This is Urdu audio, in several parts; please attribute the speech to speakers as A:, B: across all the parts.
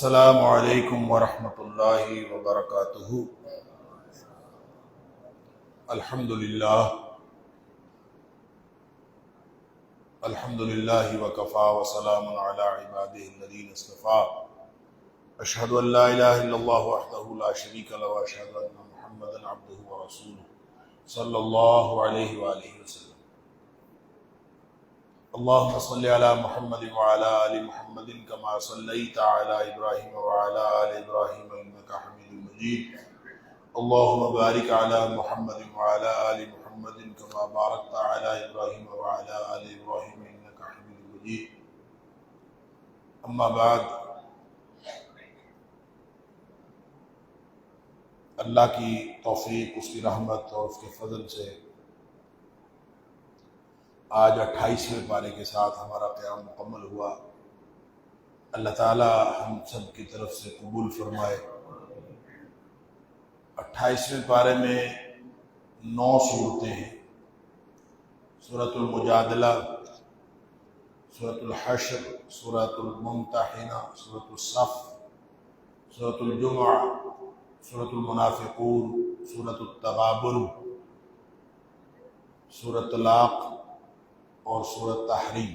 A: السلام علیکم ورحمۃ اللہ وبرکاتہ۔ الحمد للہ وکفا وسلام علی عبادہ الذین اصطفیٰ۔ اشہد ان لا الہ الا اللہ وحدہ لا شریک لہ واشہد ان محمدا عبدہ ورسولہ صلی اللہ علیہ وآلہ وسلم۔ اللہم صلی علی محمد وعلی آل محمد کما صلیت علی ابراہیم وعلی آل ابراہیم انک حمید مجید۔ اللہم بارک علی محمد وعلی آل محمد کما بارکت علی ابراہیم وعلی آل ابراہیم انک حمید مجید۔ اما بعد، اللہ کی توفیق، اس کی رحمت اور اس کے فضل سے آج 28ویں پارے کے ساتھ ہمارا قیام مکمل ہوا۔ اللہ تعالی ہم سب کی طرف سے قبول فرمائے۔ 28ویں پارے میں 9 صورتیں ہیں۔ سورۃ المجادلہ، سورۃ الحشر، سورۃ الممتحنہ، سورۃ الصف، سورۃ الجمعہ، سورۃ المنافقون، سورۃ التغابن، سورۃ طلاق اور سورۃ تحریم۔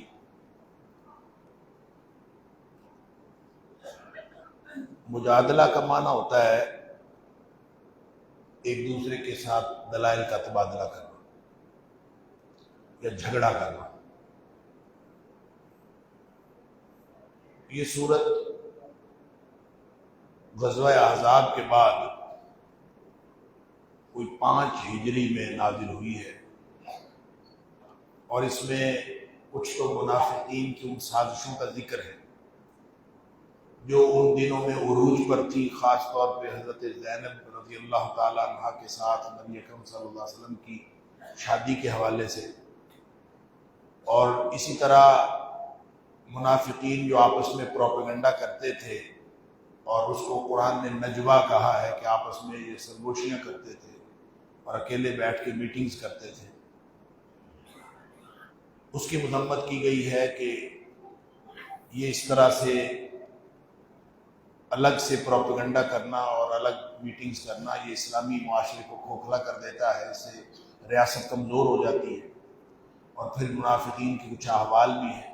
A: مجادلہ کا معنی ہوتا ہے ایک دوسرے کے ساتھ دلائل کا تبادلہ کرنا یا جھگڑا کرنا۔ یہ سورت غزوہ احزاب کے بعد کوئی 5 ہجری میں نازل ہوئی ہے، اور اس میں کچھ تو منافقین کی ان سازشوں کا ذکر ہے جو ان دنوں میں عروج پر تھی، خاص طور پہ حضرت زینب رضی اللہ تعالیٰ عنہ کے ساتھ نبی اکرم صلی اللہ علیہ وسلم کی شادی کے حوالے سے، اور اسی طرح منافقین جو آپس میں پروپیگنڈا کرتے تھے، اور اس کو قرآن نے نجوہ کہا ہے کہ آپس میں یہ سرگوشیاں کرتے تھے اور اکیلے بیٹھ کے میٹنگز کرتے تھے۔ اس کی مذمت کی گئی ہے کہ یہ اس طرح سے الگ سے پروپیگنڈا کرنا اور الگ میٹنگز کرنا یہ اسلامی معاشرے کو کھوکھلا کر دیتا ہے، اس سے ریاست کمزور ہو جاتی ہے، اور پھر منافقین کے کچھ احوال بھی ہیں۔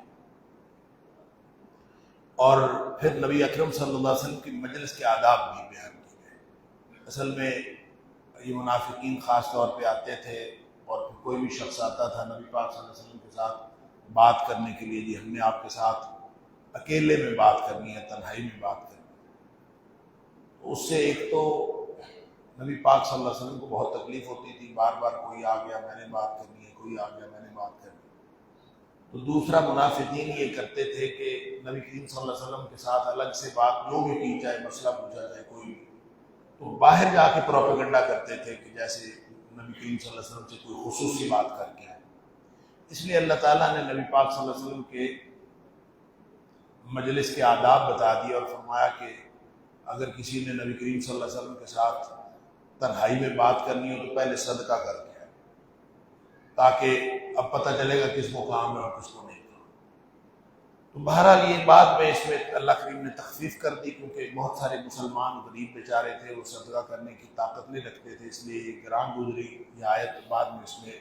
A: اور پھر نبی اکرم صلی اللہ علیہ وسلم کی مجلس کے آداب بھی بیان کیے گئے۔ اصل میں یہ منافقین خاص طور پہ آتے تھے، اور پھر کوئی بھی شخص آتا تھا نبی پاک صلی اللہ علیہ وسلم کے ساتھ بات کرنے کے لیے، جی ہم نے آپ کے ساتھ اکیلے میں بات کرنی ہے، تنہائی میں بات کرنی ہے۔ اس سے ایک تو نبی پاک صلی اللہ علیہ وسلم کو بہت تکلیف ہوتی تھی، بار بار کوئی آ گیا میں نے بات کرنی ہے، کوئی آ گیا میں نے بات کرنی ہے۔ تو دوسرا، منافقین یہ کرتے تھے کہ نبی کریم صلی اللہ علیہ وسلم کے ساتھ الگ سے بات جو بھی کی جائے، مسئلہ پوچھا جائے کوئی بھی، تو باہر جا کے پروپیگنڈا کرتے تھے کہ جیسے نبی کریم صلی اللہ علیہ وسلم سے کوئی خصوصی بات کر کے آئے۔ اس لیے اللہ تعالیٰ نے نبی پاک صلی اللہ علیہ وسلم کے مجلس کے آداب بتا دیے اور فرمایا کہ اگر کسی نے نبی کریم صلی اللہ علیہ وسلم کے ساتھ تنہائی میں بات کرنی ہو تو پہلے صدقہ کر کے آئے، تاکہ اب پتہ چلے گا کس کو کام ہے اور کس کو نہیں کام۔ تو بہرحال یہ بات میں اس میں اللہ کریم نے تخفیف کر دی، کیونکہ بہت سارے مسلمان غریب بیچارے تھے، وہ صدقہ کرنے کی طاقت نہیں رکھتے تھے، اس لیے یہ گران گزری یہ آیت بعد میں اس میں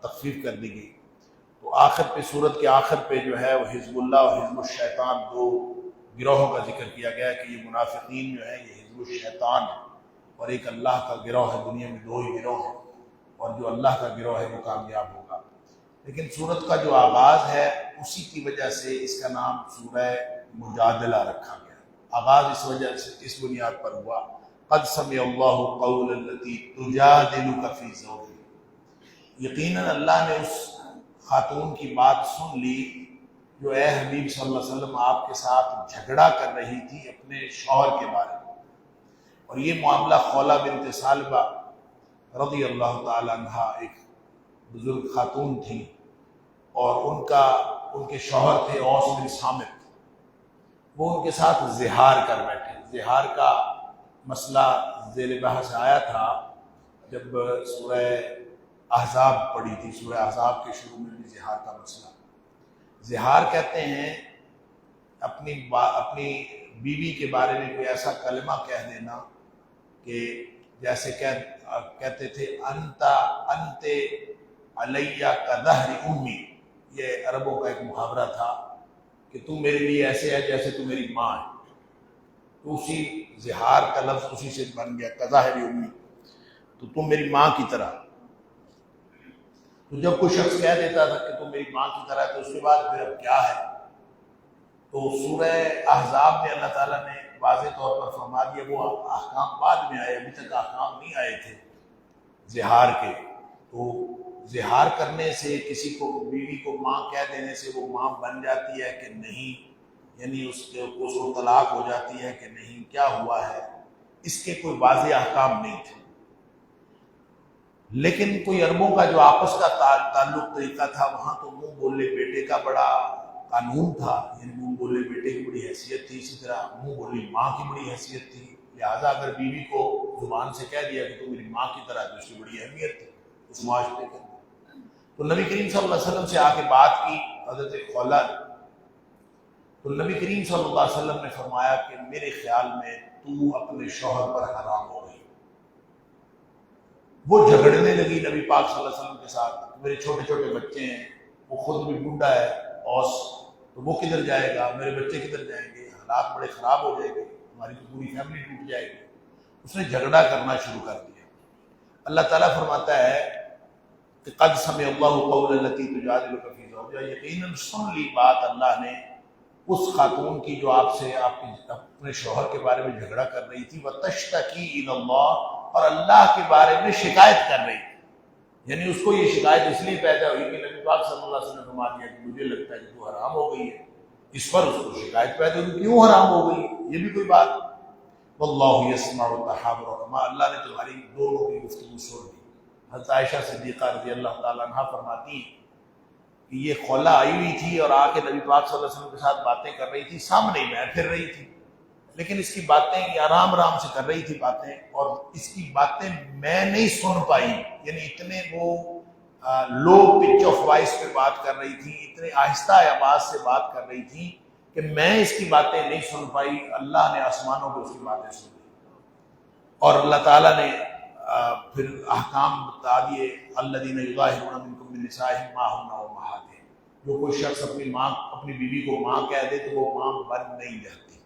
A: تخفیف کر دی گئی۔ تو آخر پہ، سورت کے آخر پہ جو ہے وہ حزب اللہ اور حزب الشیطان 2 گروہوں کا ذکر کیا گیا ہے کہ یہ منافقین جو ہے یہ حزب الشیطان ہے، اور ایک اللہ کا گروہ ہے۔ دنیا میں 2 ہی گروہ ہیں، اور جو اللہ کا گروہ ہے وہ کامیاب ہوگا۔ لیکن سورت کا جو آغاز ہے اسی کی وجہ سے اس کا نام سورہ مجادلہ رکھا گیا۔ آغاز اس وجہ سے، اس بنیاد پر ہوا، قد سمع اللہ قول التی تجادلک فی زوجہا، یقیناً اللہ نے اس خاتون کی بات سن لی جو اے حبیب صلی اللہ علیہ وسلم آپ کے ساتھ جھگڑا کر رہی تھی اپنے شوہر کے بارے میں۔ اور یہ معاملہ خولہ بنت ثعلبہ رضی اللہ تعالی عنہ ایک بزرگ خاتون تھی، اور ان کے شوہر تھے اوس بن صامت۔ وہ ان کے ساتھ زہار کر بیٹھے۔ زہار کا مسئلہ ذیل بحث آیا تھا جب سورہ احزاب پڑھی تھی۔ سورہ احزاب کے شروع میں بھی زہار کا مسئلہ۔ زہار کہتے ہیں اپنی بیوی کے بارے میں کوئی ایسا کلمہ کہہ دینا کہ جیسے کہتے تھے انت علیہ کا ظہر امی، یہ عربوں کا ایک محاورہ تھا کہ تم میرے لیے ایسے ہے جیسے تم میری ماں ہے. تو اسی زہار کا لفظ اسی سے بن گیا کظاہر امی، تو تم میری ماں کی طرح. تو جب کوئی شخص کہہ دیتا تھا کہ تم میری ماں کی طرح ہے تو اس کے بعد پھر اب کیا ہے؟ تو سورہ احزاب میں اللہ تعالیٰ نے واضح طور پر فرما دیا. وہ احکام بعد میں آئے، ابھی تک احکام نہیں آئے تھے زہار کے. تو زہار کرنے سے کسی کو، بیوی کو ماں کہہ دینے سے وہ ماں بن جاتی ہے کہ نہیں، یعنی اس کو طلاق ہو جاتی ہے کہ نہیں، کیا ہوا ہے، اس کے کوئی واضح احکام نہیں تھے. لیکن کوئی عربوں کا جو آپس کا تعلق طریقہ تھا، وہاں تو منہ بولے بیٹے کا بڑا قانون تھا، یعنی منہ بولے بیٹے کی بڑی حیثیت تھی، اسی طرح منہ بولی ماں کی بڑی حیثیت تھی. لہٰذا اگر بیوی کو زبان سے کہہ دیا کہ تو میری ماں کی طرح، تو اس کی بڑی اہمیت تھی اس معاشرے کے. تو نبی کریم صلی اللہ علیہ وسلم سے آ کے بات کی حضرت خولہ، تو نبی کریم صلی اللہ علیہ وسلم نے فرمایا کہ میرے خیال میں تو اپنے شوہر پر حرام ہو گئی. وہ جھگڑنے لگی نبی پاک صلی اللہ علیہ وسلم کے ساتھ. میرے چھوٹے چھوٹے بچے ہیں، وہ خود بھی بوڑھا ہے اوس، تو وہ کدھر جائے گا، میرے بچے کدھر جائیں گے، حالات بڑے خراب ہو جائیں گے، ہماری تو پوری فیملی ٹوٹ جائے گی. اس نے جھگڑا کرنا شروع کر دیا. اللہ تعالیٰ فرماتا ہے کہ قد سمع اللہ قول التی تجادلک فی زوجہا، یقیناً سن لی بات اللہ نے اس خاتون کی جو آپ سے اپنے شوہر کے بارے میں جھگڑا کر رہی تھی. وتشتکی الی اللہ، اور اللہ کے بارے میں شکایت کر رہی تھی. یعنی اس کو یہ شکایت اس لیے پیدا ہوئی کہ نبی پاک صلی اللہ علیہ وسلم نے فرما دیا کہ مجھے لگتا ہے کہ تو حرام ہو گئی ہے. اس پر اس کو شکایت پیدا ہوئی، کیوں حرام ہو گئی، یہ بھی کوئی بات. واللہ یسمع تحاورکما، اللہ نے تمہاری دونوں کی گفتگو سن لی. حضرت عائشہ صدیقہ رضی اللہ تعالیٰ عنہ فرماتی ہیں کہ یہ خولہ آئی ہوئی تھی اور آ کے نبی پاک صلی اللہ علیہ وسلم کے ساتھ باتیں کر رہی تھی، سامنے میں پھر رہی تھی، لیکن اس کی باتیں یہ آرام آرام سے کر رہی تھی باتیں، اور اس کی باتیں میں نہیں سن پائی. یعنی اتنے وہ لو پچ آف وائس پہ بات کر رہی تھی، اتنے آہستہ آواز سے بات کر رہی تھی کہ میں اس کی باتیں نہیں سن پائی. اللہ نے آسمانوں کو اس کی باتیں سن لی، اور اللہ تعالیٰ نے پھر احکام بتا دیے. الذین یظاہرون منکم من نسائہم ما ہن امہاتہم، جو کوئی شخص اپنی بیوی کو ماں کہہ دے تو وہ ماں بن نہیں جاتی.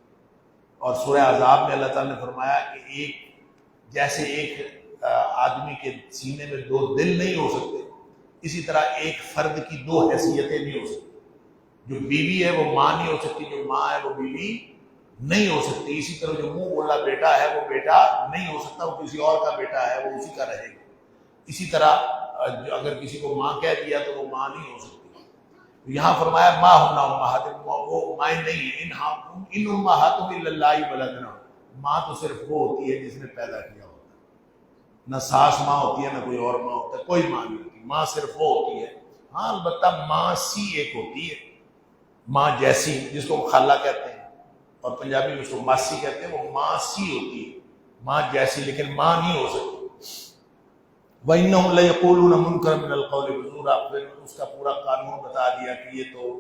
A: اور سورہ احزاب میں اللہ تعالیٰ نے فرمایا کہ جیسے ایک آدمی کے سینے میں دو دل نہیں ہو سکتے، اسی طرح ایک فرد کی دو حیثیتیں نہیں ہو سکتی. جو بیوی ہے وہ ماں نہیں ہو سکتی، جو ماں ہے وہ بیوی نہیں ہو سکتی. اسی طرح جو منہ بولا بیٹا ہے وہ بیٹا نہیں ہو سکتا، وہ کسی اور کا بیٹا ہے، وہ اسی کا رہے گا. اسی طرح اگر کسی کو ماں کہہ دیا تو وہ ماں نہیں ہو سکتی. یہاں فرمایا ما ہن امہاتکم، وہ مائیں نہیں ہیں. ان امہاتکم الا اللہ ولدنا، ماں تو صرف وہ ہوتی ہے جس نے پیدا کیا ہوتا ہے. نہ ساس ماں ہوتی ہے، نہ کوئی اور ماں ہوتا ہے، کوئی ماں نہیں ہوتی. ماں صرف وہ ہوتی ہے. ہاں البتہ ماں سی ایک ہوتی ہے، ماں جیسی، جس کو خالہ کہتے ہیں، اور پنجابی میں اس کو ماسی کہتے ہیں. وہ ماں سی ہوتی ہے، ماں جیسی، لیکن ماں نہیں ہو سکتی. وَإِنَّهُمْ لَيَقُولُونَ مُنْكَرًا مِنَ الْقَوْلِ وَزُورًا، پھر اس کا پورا قانون بتا دیا کہ یہ تو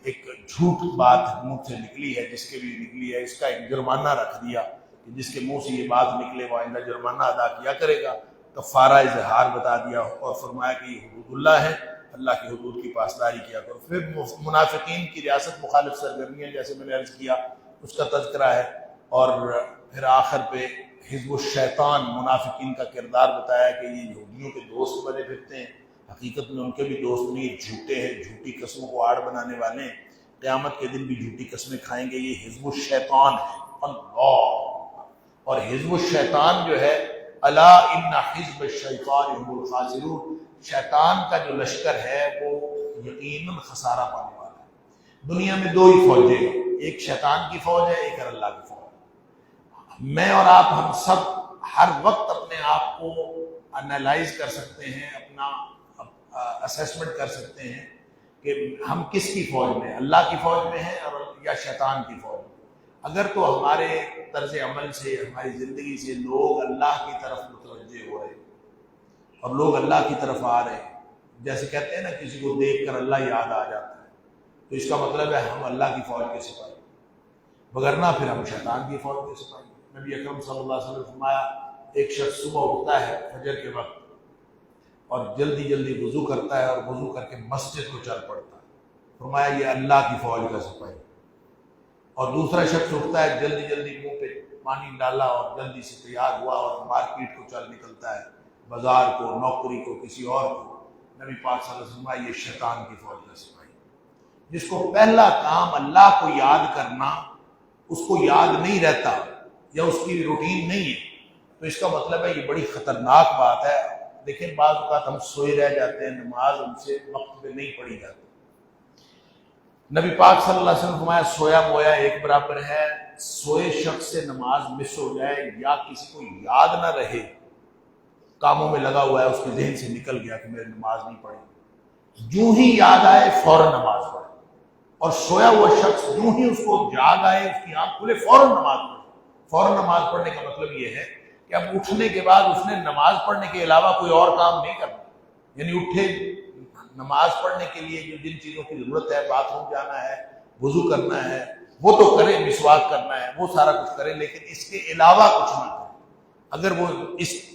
A: ایک جھوٹ بات منہ سے نکلی ہے، جس کے بھی نکلی ہے اس کا ایک جرمانہ رکھ دیا کہ جس کے منہ سے یہ بات نکلے وہ آئندہ جرمانہ ادا کیا کرے گا. کفارہ اظہار بتا دیا اور فرمایا کہ یہ حدود اللہ ہے، اللہ کی حدود کی پاسداری کیا کرو. پھر منافقین کی ریاست مخالف سرگرمیاں جیسے میں نے عرض کیا اس کا تذکرہ ہے، اور پھر آخر پہ حزب الشیطان منافقین کا کردار بتایا کہ یہ یہودیوں کے دوست بنے پھرتے ہیں، حقیقت میں ان کے بھی دوست نہیں، جھوٹے ہیں، جھوٹی قسموں کو آڑ بنانے والے ہیں، قیامت کے دن بھی جھوٹی قسمیں کھائیں گے. یہ حزب الشیطان ہے. اللہ، اور حزب الشیطان جو ہے الا ان حزب الشیطان هم الخاسرون، شیطان کا جو لشکر ہے وہ یقیناً خسارہ پانے والا ہے. دنیا میں دو ہی فوجیں ہیں، ایک شیطان کی فوج ہے، ایک اللہ کی فوج. میں اور آپ ہم سب ہر وقت اپنے آپ کو انالائز کر سکتے ہیں، اپنا اسیسمنٹ کر سکتے ہیں کہ ہم کس کی فوج میں، اللہ کی فوج میں ہیں اور یا شیطان کی فوج میں. اگر تو ہمارے طرز عمل سے، ہماری زندگی سے لوگ اللہ کی طرف متوجہ ہو رہے ہیں اور لوگ اللہ کی طرف آ رہے ہیں، جیسے کہتے ہیں نا کسی کو دیکھ کر اللہ یاد آ جاتا ہے، تو اس کا مطلب ہے ہم اللہ کی فوج کے سپاہی. وگرنہ پھر ہم شیطان کی فوج کے سپاہی ہیں۔ نبی اکرم صلی اللہ علیہ وسلم نے فرمایا ایک شخص صبح اٹھتا ہے فجر کے وقت اور جلدی جلدی وضو کرتا ہے اور وضو کر کے مسجد کو چل پڑتا ہے، فرمایا یہ اللہ کی فوج کا سپاہی۔ اور دوسرا شخص اٹھتا ہے جلدی جلدی منہ پہ پانی ڈالا اور جلدی سے تیار ہوا اور مارکیٹ کو چل نکلتا ہے، بازار کو، نوکری کو، کسی اور کو، نبی پاک صلی اللہ علیہ وسلم یہ شیطان کی فوج کا سپاہی۔ جس کو پہلا کام اللہ کو یاد کرنا اس کو یاد نہیں رہتا یا اس کی روٹین نہیں ہے، تو اس کا مطلب ہے یہ بڑی خطرناک بات ہے۔ لیکن بعض اوقات ہم سوئے رہ جاتے ہیں، نماز ہم سے وقت پہ نہیں پڑھی جاتی۔ نبی پاک صلی اللہ علیہ وسلم فرمایا سویا مویا ایک برابر ہے، سوئے شخص سے نماز مس ہو جائے یا کسی کو یاد نہ رہے، کاموں میں لگا ہوا ہے، اس کے ذہن سے نکل گیا کہ میں نے نماز نہیں پڑھی، جو ہی یاد آئے فوراً نماز پڑھے، اور سویا ہوا شخص جو ہی اس کو جاگ آئے، اس کی آنکھ کھلے، فوراً نماز پڑھے۔ فوراً نماز پڑھنے کا مطلب یہ ہے کہ اب اٹھنے کے بعد اس نے نماز پڑھنے کے علاوہ کوئی اور کام نہیں کرنا، یعنی اٹھے نماز پڑھنے کے لیے جو جن چیزوں کی ضرورت ہے، باتھ روم جانا ہے، وضو کرنا ہے، وہ تو کرے، مسواک کرنا ہے، وہ سارا کچھ کرے، لیکن اس کے علاوہ کچھ نہ کرے۔ اگر وہ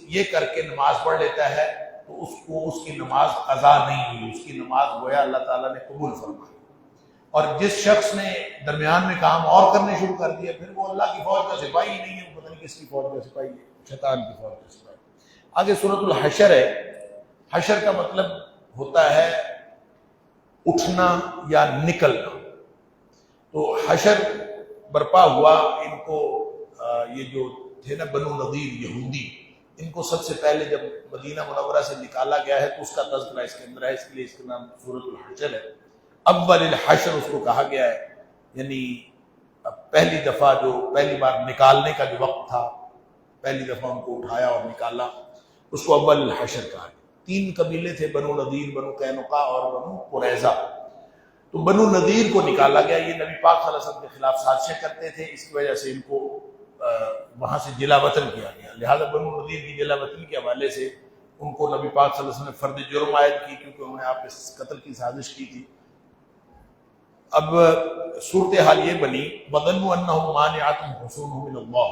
A: یہ کر کے نماز پڑھ لیتا ہے تو اس کو اس کی نماز قضا نہیں ہوئی، اس کی نماز گویا اللہ تعالیٰ نے قبول فرمائی۔ اور جس شخص نے درمیان میں کام اور کرنے شروع کر دیا، پھر وہ اللہ کی فوج کا سپاہی ہی نہیں ہے، وہ پتہ نہیں کس کی فوج کا سپاہی ہے، شیطان کی فوج کا سپاہی۔ آگے سورۃ الحشر ہے۔ حشر کا مطلب ہوتا ہے اٹھنا یا نکلنا۔ تو حشر برپا ہوا، ان کو یہ جو تھے نا بنو نذیر یہودی، ان کو سب سے پہلے جب مدینہ منورہ سے نکالا گیا ہے تو اس کا تذکرہ اس کے اندر ہے، اس لیے اس کا نام سورۃ الحشر ہے۔ اول الحشر اس کو کہا گیا ہے، یعنی پہلی دفعہ جو پہلی بار نکالنے کا جو وقت تھا، پہلی دفعہ ان کو اٹھایا اور نکالا، اس کو اول الحشر کہا گیا۔ 3 قبیلے تھے، بنو نذیر، بنو قینقاع اور بنو قریظہ۔ تو بنو نذیر کو نکالا گیا، یہ نبی پاک صلی اللہ علیہ وسلم کے خلاف سازشیں کرتے تھے، اس کی وجہ سے ان کو وہاں سے جلا وطن کیا گیا، لہذا بنو نذیر کی جلا وطن کے حوالے سے ان کو نبی پاک صلی اللہ علیہ وسلم نے فرد جرم عائد کی، کیونکہ انہوں نے آپ کے قتل کی سازش کی تھی۔ اب صورتحال یہ بنی وَظَنُّوا أَنَّهُمْ مَانِعَتُهُمْ حُصُونُهُمْ مِنَ اللَّهِ،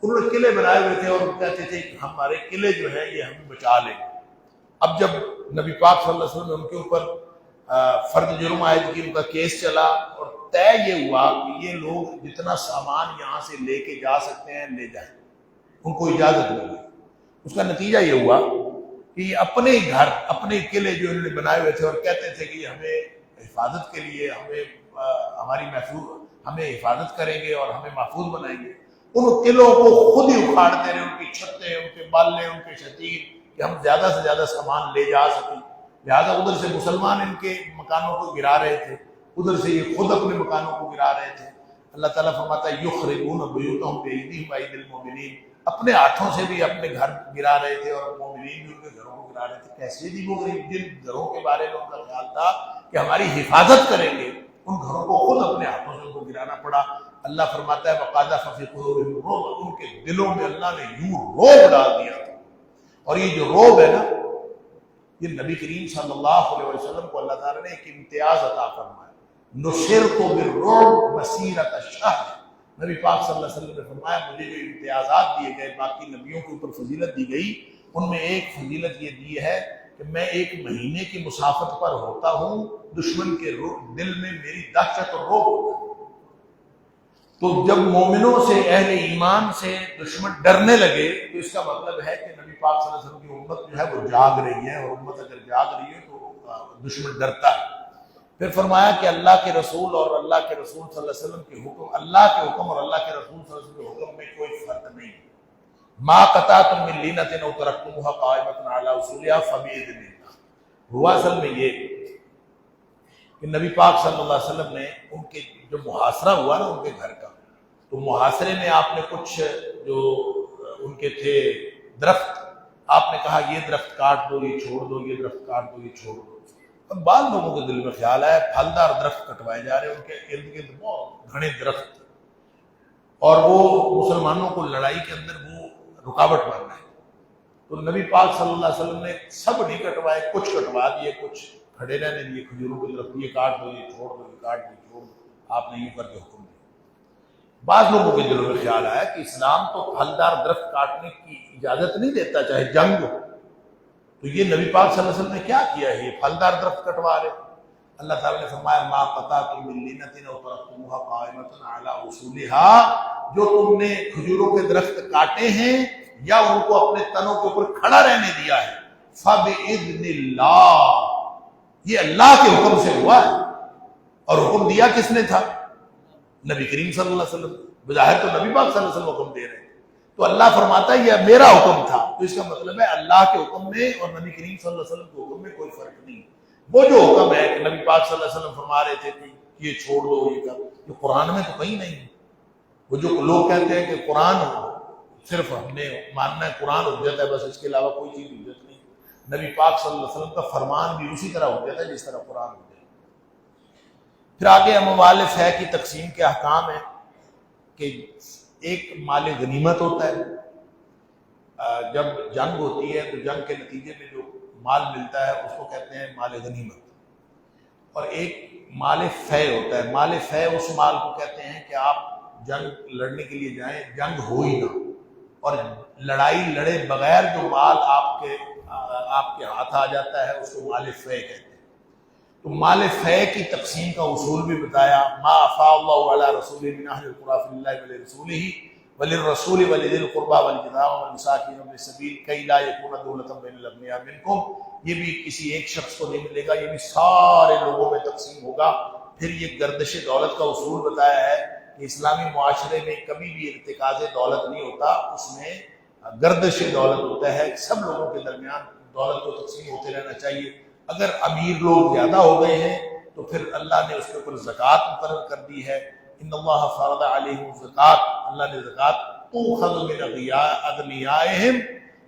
A: انہوں نے قلعے بنائے ہوئے تھے اور کہتے تھے کہ ہمارے قلعے جو ہیں یہ ہمیں بچا لیں گے۔ اب جب نبی پاک صلی اللہ علیہ وسلم نے ان کے اوپر فرد جرم عائد کی، ان کا کیس چلا اور طے یہ ہوا کہ یہ لوگ جتنا سامان یہاں سے لے کے جا سکتے ہیں لے جائیں، ان کو اجازت مل گئی۔ اس کا نتیجہ یہ ہوا کہ یہ اپنے گھر، اپنے قلعے جو انہوں نے بنائے ہوئے تھے اور کہتے تھے کہ یہ ہمیں حفاظت کے لیے، ہماری محفوظ، ہمیں حفاظت کریں گے اور ہمیں محفوظ بنائیں گے، ان قلعوں کو خود ہی اکھاڑتے رہے، ان کی چھتیں، ان کے بالے، ان کے شتیر، کہ ہم زیادہ سے زیادہ سامان لے جا سکیں۔ لہٰذا ادھر سے مسلمان ان کے مکانوں کو گرا رہے تھے، ادھر سے یہ خود اپنے مکانوں کو گرا رہے تھے۔ اللہ تعالیٰ فرماتا ہے یخربون بیوتہم بایدیہم وایدی المؤمنین، اپنے ہاتھوں سے بھی اپنے گھر گرا رہے تھے اور مومنین بھی ان کے گھروں کو گرا رہے تھے۔ کیسے جی وہ جن گھروں کے بارے میں ان کا خیال تھا کہ ہماری حفاظت کریں گے، ان گھروں کو خود اپنے ہاتھوں سے ان کو گرانا پڑا۔ اللہ فرماتا ہے وَقَذَفَ فِي قُلُوبِهِمُ الرُّعْبَ، ان کے دلوں میں اللہ نے یوں رعب ڈال دیا تھا۔ اور یہ جو رعب ہے نا، یہ نبی کریم صلی اللہ علیہ وسلم کو اللہ تعالیٰ نے ایک امتیاز عطا فرمایا، نُصِرْتُ بِالرُّعْبِ مَسِیرَۃَ الشَّہْرِ۔ نبی پاک صلی اللہ علیہ وسلم نے فرمایا مجھے جو امتیازات دیے گئے، باقی نبیوں کے اوپر فضیلت دی گئی، ان میں ایک فضیلت یہ دی ہے کہ میں 1 مہینے کی مسافت پر ہوتا ہوں، دشمن کے دل میں میری دہشت اور رعب ہوتا ہے۔ تو جب مومنوں سے، اہل ایمان سے دشمن ڈرنے لگے تو اس کا مطلب ہے کہ نبی پاک صلی اللہ علیہ وسلم کی امت جو ہے وہ جاگ رہی ہے، اور امت اگر جاگ رہی ہے تو دشمن ڈرتا ہے۔ پھر فرمایا کہ اللہ کے رسول اور اللہ کے رسول صلی اللہ علیہ وسلم کے حکم، اللہ کے حکم اور اللہ کے رسول صلی اللہ علیہ وسلم کے حکم میں کوئی فرق نہیں ہے۔ ما قطعتم من لینۃ او ترکتموها قائمۃ علی اصولها فباذن اللہ۔ ہوا اصل میں یہ کہ نبی پاک صلی اللہ علیہ وسلم نے ان کے جو محاصرہ ہوا نا ان کے گھر کا، تو محاصرے میں آپ نے کچھ جو ان کے تھے درخت، آپ نے کہا یہ درخت کاٹ دو، یہ چھوڑ دو، یہ درخت کاٹ دو، یہ چھوڑ دو۔ اب بعض لوگوں کے دل میں خیال آیا پھلدار درخت کٹوائے جا رہے ہیں، ان کے ارد گرد بہت گھنے درخت، اور وہ مسلمانوں کو لڑائی کے اندر وہ رکاوٹ بن رہے ہیں۔ تو نبی پاک صلی اللہ علیہ وسلم نے سب نہیں کٹوائے، کچھ کٹوا دیے، کچھ کھڑے رہنے دیے، کھجوروں کے درخت، یہ کاٹ دو، یہ چھوڑ دو، یہ کاٹ دو، چھوڑ دو، آپ نے یوں کر کے حکم دیا۔ بعض لوگوں کے دلوں میں خیال آیا کہ اسلام تو پھلدار درخت کاٹنے کی اجازت نہیں دیتا چاہے جنگ ہو، تو یہ نبی پاک صلی اللہ علیہ وسلم نے کیا کیا ہے، یہ پھلدار درخت کٹوا رہے۔ اللہ تعالیٰ نے فرمایا ما قطعتم من لینۃ او ترکتموها قائمۃ علی اصولها، جو تم نے کھجوروں کے درخت کاٹے ہیں یا ان کو اپنے تنوں کے اوپر کھڑا رہنے دیا ہے، فبإذن اللہ، یہ اللہ کے حکم سے ہوا ہے۔ اور حکم دیا کس نے تھا؟ نبی کریم صلی اللہ علیہ وسلم۔ بظاہر تو نبی پاک صلی اللہ علیہ وسلم حکم دے رہے ہیں، تو اللہ فرماتا ہے یہ میرا حکم تھا، تو اس کا مطلب ہے اللہ کے حکم میں اور نبی کریم صلی اللہ علیہ وسلم کے حکم میں کوئی فرق نہیں۔ وہ جو حکم ہے کہ نبی پاک صلی اللہ علیہ وسلم فرما رہے تھے کہ یہ چھوڑ دو، یہ کر، یہ قرآن میں تو کہیں نہیں ہے۔ وہ جو لوگ کہتے ہیں کہ قرآن صرف ہم نے ماننا ہے، قرآن حجت ہے بس، اس کے علاوہ کوئی چیز حجت نہیں، نبی پاک صلی اللہ علیہ وسلم کا فرمان بھی اسی طرح حجت ہے جس طرح قرآن حجت ہے۔ پھر آگے اموال فے کی تقسیم کے احکام ہیں کہ ایک مال غنیمت ہوتا ہے، جب جنگ ہوتی ہے تو جنگ کے نتیجے میں جو مال ملتا ہے اس کو کہتے ہیں مال غنیمت، اور ایک مال فے ہوتا ہے۔ مال فے اس مال کو کہتے ہیں کہ آپ جنگ لڑنے کے لیے جائیں، جنگ ہو ہی نہ، اور لڑائی لڑے بغیر جو مال آپ کے ہاتھ آ جاتا ہے اس کو مال فے کہتے ہیں۔ تو مال فے کی تقسیم کا اصول بھی بتایا، ما افاء اللہ علی رسولہ من اہل القرى فللہ ولرسولہ وللرسول ولذی القربى والیتامى والمساکین وابن السبیل کی لا یکون دولۃ بین الاغنیاء منکم، یہ بھی کسی ایک شخص کو نہیں ملے گا، یہ بھی سارے لوگوں میں تقسیم ہوگا۔ پھر یہ گردش دولت کا اصول بتایا ہے کہ اسلامی معاشرے میں کبھی بھی ارتکاز دولت نہیں ہوتا، اس میں گردش دولت ہوتا ہے، سب لوگوں کے درمیان دولت کو تقسیم ہوتے رہنا چاہیے۔ اگر امیر لوگ زیادہ ہو گئے ہیں تو پھر اللہ نے اس کے اوپر زکوٰۃ مقرر کر دی ہے، ان اللہ فرض علیہم الزکوٰۃ، اللہ نے زکوٰۃ تؤخذ من اغنیائہم،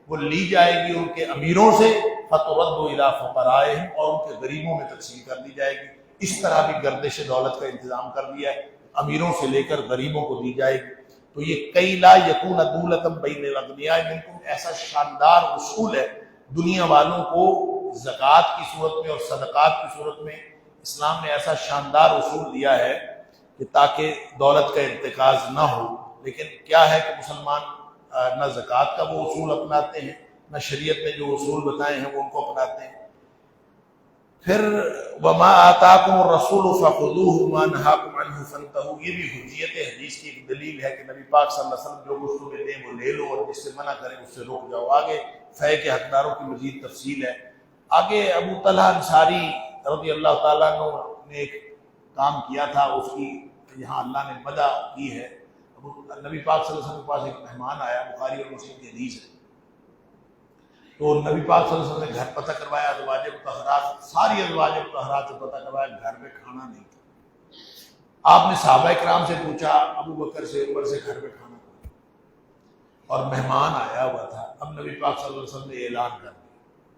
A: وہ لی جائے گی ان کے امیروں سے، فترد الی فقرائہم، اور ان کے غریبوں میں تقسیم کر دی جائے گی۔ اس طرح بھی گردش دولت کا انتظام کر دیا ہے، امیروں سے لے کر غریبوں کو دی جائے گی۔ تو یہ کی لا یکون دولۃ بین الاغنیاء منکم، ایسا شاندار اصول ہے، دنیا والوں کو زکوٰۃ کی صورت میں اور صدقات کی صورت میں اسلام نے ایسا شاندار اصول دیا ہے کہ تاکہ دولت کا ارتکاز نہ ہو۔ لیکن کیا ہے کہ مسلمان نہ زکوٰۃ کا وہ اصول اپناتے ہیں، نہ شریعت نے جو اصول بتائے ہیں وہ ان کو اپناتے ہیں۔ پھر وما آتاکم الرسول فخذوہ وما نہاکم عنہ فانتہوا، یہ بھی حجیت حدیث کی ایک دلیل ہے کہ نبی پاک صلی اللہ علیہ وسلم جو کچھ تمہیں دیں وہ لے لو، اور جس سے منع کریں اس سے رک جاؤ۔ آگے فے کے حقداروں کی مزید تفصیل ہے۔ آگے ابو طلحہ انصاری رضی اللہ تعالیٰ عنہ نے ایک کام کیا تھا، اس کی یہاں اللہ نے مدح کی ہے۔ نبی پاک صلی اللہ علیہ وسلم کے پاس ایک مہمان آیا، بخاری اور مسلم کی حدیث ہے، تو نبی پاک صلی اللہ علیہ وسلم نے گھر پتہ کروایا، ازواج مطہرات، ساری ازواج مطہرات سے پتہ کروایا، گھر میں کھانا نہیں تھا۔ آپ نے صحابہ کرام سے پوچھا، ابو بکر سے، عمر سے، گھر میں کھانا تھا، اور مہمان آیا ہوا تھا۔ اب نبی پاک صلی اللہ علیہ وسلم نے اعلان کر دیا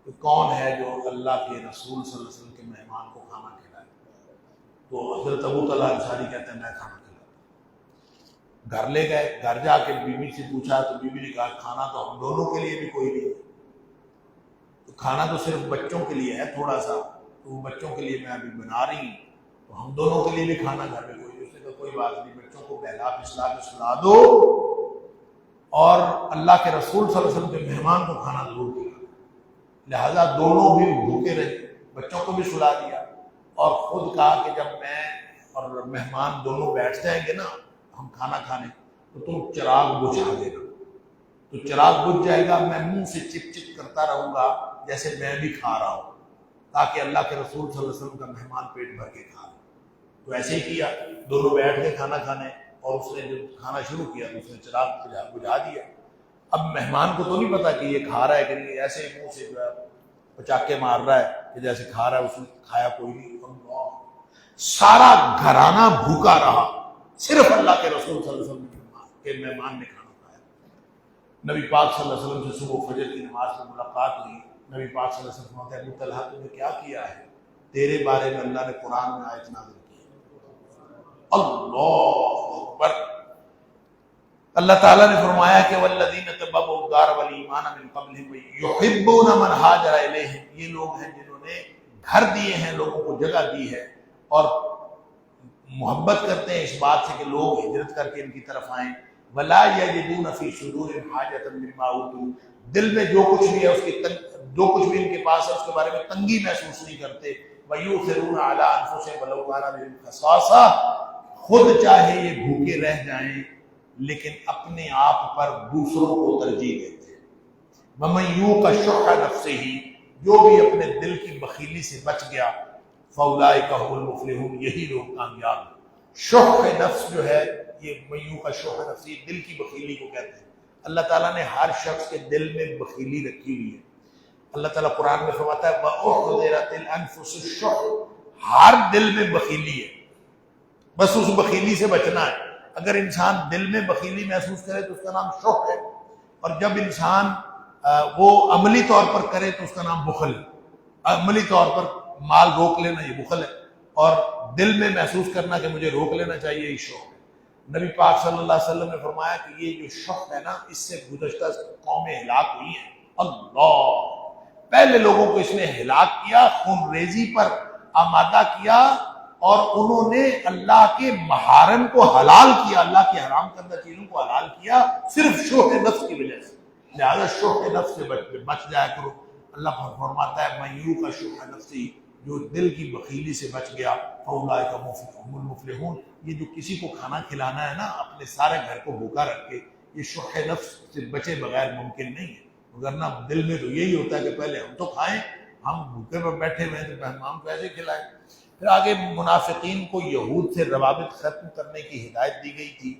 A: کہ کون ہے جو اللہ کے رسول صلی اللہ علیہ وسلم کے مہمان کو کھانا کھلائے؟ تو حضرت ابو طلحہ انصاری کہتے ہیں میں کھانا کھلاتا ہوں۔ گھر لے گئے، گھر جا کے بیوی سے پوچھا تو بیوی نے کہا کھانا تو ہم دونوں کے لیے بھی کوئی نہیں ہے، تو کھانا تو صرف بچوں کے لیے ہے تھوڑا سا، تو بچوں کے لیے میں ابھی بنا رہی ہوں، تو ہم دونوں کے لیے بھی کھانا گھر میں کوئی نہیں۔ اس نے کہا کوئی بات نہیں، بچوں کو بہلا پھسلا کے سلا دو، اور اللہ کے رسول صلی اللہ علیہ وسلم کے مہمان کو کھانا ضرور دیا۔ لہذا دونوں بھی بھوکے رہے، بچوں کو بھی سلا دیا، اور خود کہا کہ جب میں اور مہمان دونوں بیٹھ جائیں گے نا ہم کھانا کھانے، تو تم چراغ بجھا دینا، تو چراغ بجھ جائے گا، میں منہ سے چپ چپ کرتا رہوں گا جیسے میں بھی کھا رہا ہوں، تاکہ اللہ کے رسول صلی اللہ علیہ وسلم کا مہمان پیٹ بھر کے کھا لے۔ تو ایسے ہی کیا، دونوں بیٹھ کے کھانا کھانے، اور اس نے جب کھانا شروع کیا تو اس نے چراغ بجھا دیا۔ اب مہمان کو تو نہیں پتا کہ یہ کھا رہا ہے کہ نہیں، ایسے منہ سے جو ہے پچاکے مار رہا ہے کہ جیسے کھا رہا ہے، اس نے کھایا کوئی نہیں۔ سارا گھرانہ بھوکا رہا، صرف اللہ کے رسول صلی اللہ علیہ وسلم کے مہمان نے کھانا کھایا۔ نبی پاک صلی اللہ علیہ وسلم سے صبح فجر کی نماز میں ملاقات ہوئی، نبی پاک صلی اللہ علیہ وسلم فرماتے ہیں ابو طلحہ تم نے کیا کیا ہے؟ تیرے بارے میں اللہ نے قرآن میں آیت نازل کی۔ اللہ اکبر! اللہ تعالیٰ نے فرمایا کہ والذین تبوؤا الدار والایمان من قبلہم یحبون من ہاجر الیہم، یہ لوگ ہیں جنہوں نے گھر دیے ہیں، لوگوں کو جگہ دی ہے، اور محبت کرتے ہیں اس بات سے کہ لوگ ہجرت کر کے ان کی طرف آئیں. ولا یجدون فی صدورہم حاجۃ مما اوتوا، دل میں جو کچھ بھی ہے اس کی جو کچھ بھی ان کے پاس ہے اس کے بارے میں تنگی محسوس نہیں کرتے. وَيُؤْثِرُونَ عَلَىٰ أَنفُسِهِمْ وَلَوْ كَانَ بِهِمْ خَصَاصَةٌ، خود چاہے یہ بھوکے رہ جائیں لیکن اپنے آپ پر دوسروں کو ترجیح دیتے ہیں. وَمَن يُوقَ شُحَّ نَفْسِهِ، جو بھی اپنے دل کی بخیلی سے بچ گیا، فَأُولَٰئِكَ هُمُ الْمُفْلِحُونَ، یہی لوگ کامیاب ہیں. شح نفس جو ہے یہ میوں کا شح نفسی دل کی بخیلی کو کہتے ہیں. اللہ تعالیٰ نے ہر شخص کے دل میں بخیلی رکھی ہوئی ہے. اللہ تعالیٰ قرآن میں فرماتا ہے وَأُحْضِرَتِ الْأَنفُسُ الشُّحُّ، ہر دل میں بخیلی ہے، بس اس بخیلی سے بچنا ہے. اگر انسان دل میں بخیلی محسوس کرے تو اس کا نام شح ہے، اور جب انسان وہ عملی طور پر کرے تو اس کا نام بخل ہے. عملی طور پر مال روک لینا یہ بخل ہے، اور دل میں محسوس کرنا کہ مجھے روک لینا چاہیے یہ شح ہے. نبی پاک صلی اللہ علیہ وسلم نے فرمایا کہ یہ جو شح ہے نا، اس سے گزشتہ قومیں ہلاک ہوئی ہیں. اللہ، پہلے لوگوں کو اس نے ہلاک کیا، خون ریزی پر آمادہ کیا، اور انہوں نے اللہ کے محارم کو حلال کیا، اللہ کی حرام کردہ چیزوں کو حلال کیا صرف شح نفس کی وجہ سے. لہذا شح نفس سے بچ جایا کرو. اللہ فرماتا ہے من یوق شح نفسی، جو دل کی بخیلی سے بچ گیا، فاولئک هم المفلحون. یہ جو کسی کو کھانا کھلانا ہے نا اپنے سارے گھر کو بھوکا رکھ کے، یہ شح نفس سے بچے بغیر ممکن نہیں ہے. وگرنہ دل میں تو یہی ہوتا ہے کہ پہلے ہم تو کھائیں، ہم بھوکے پر بیٹھے ہوئے ہیں تو مہمان کو ایسے کھلائیں. پھر آگے منافقین کو یہود سے روابط ختم کرنے کی ہدایت دی گئی تھی.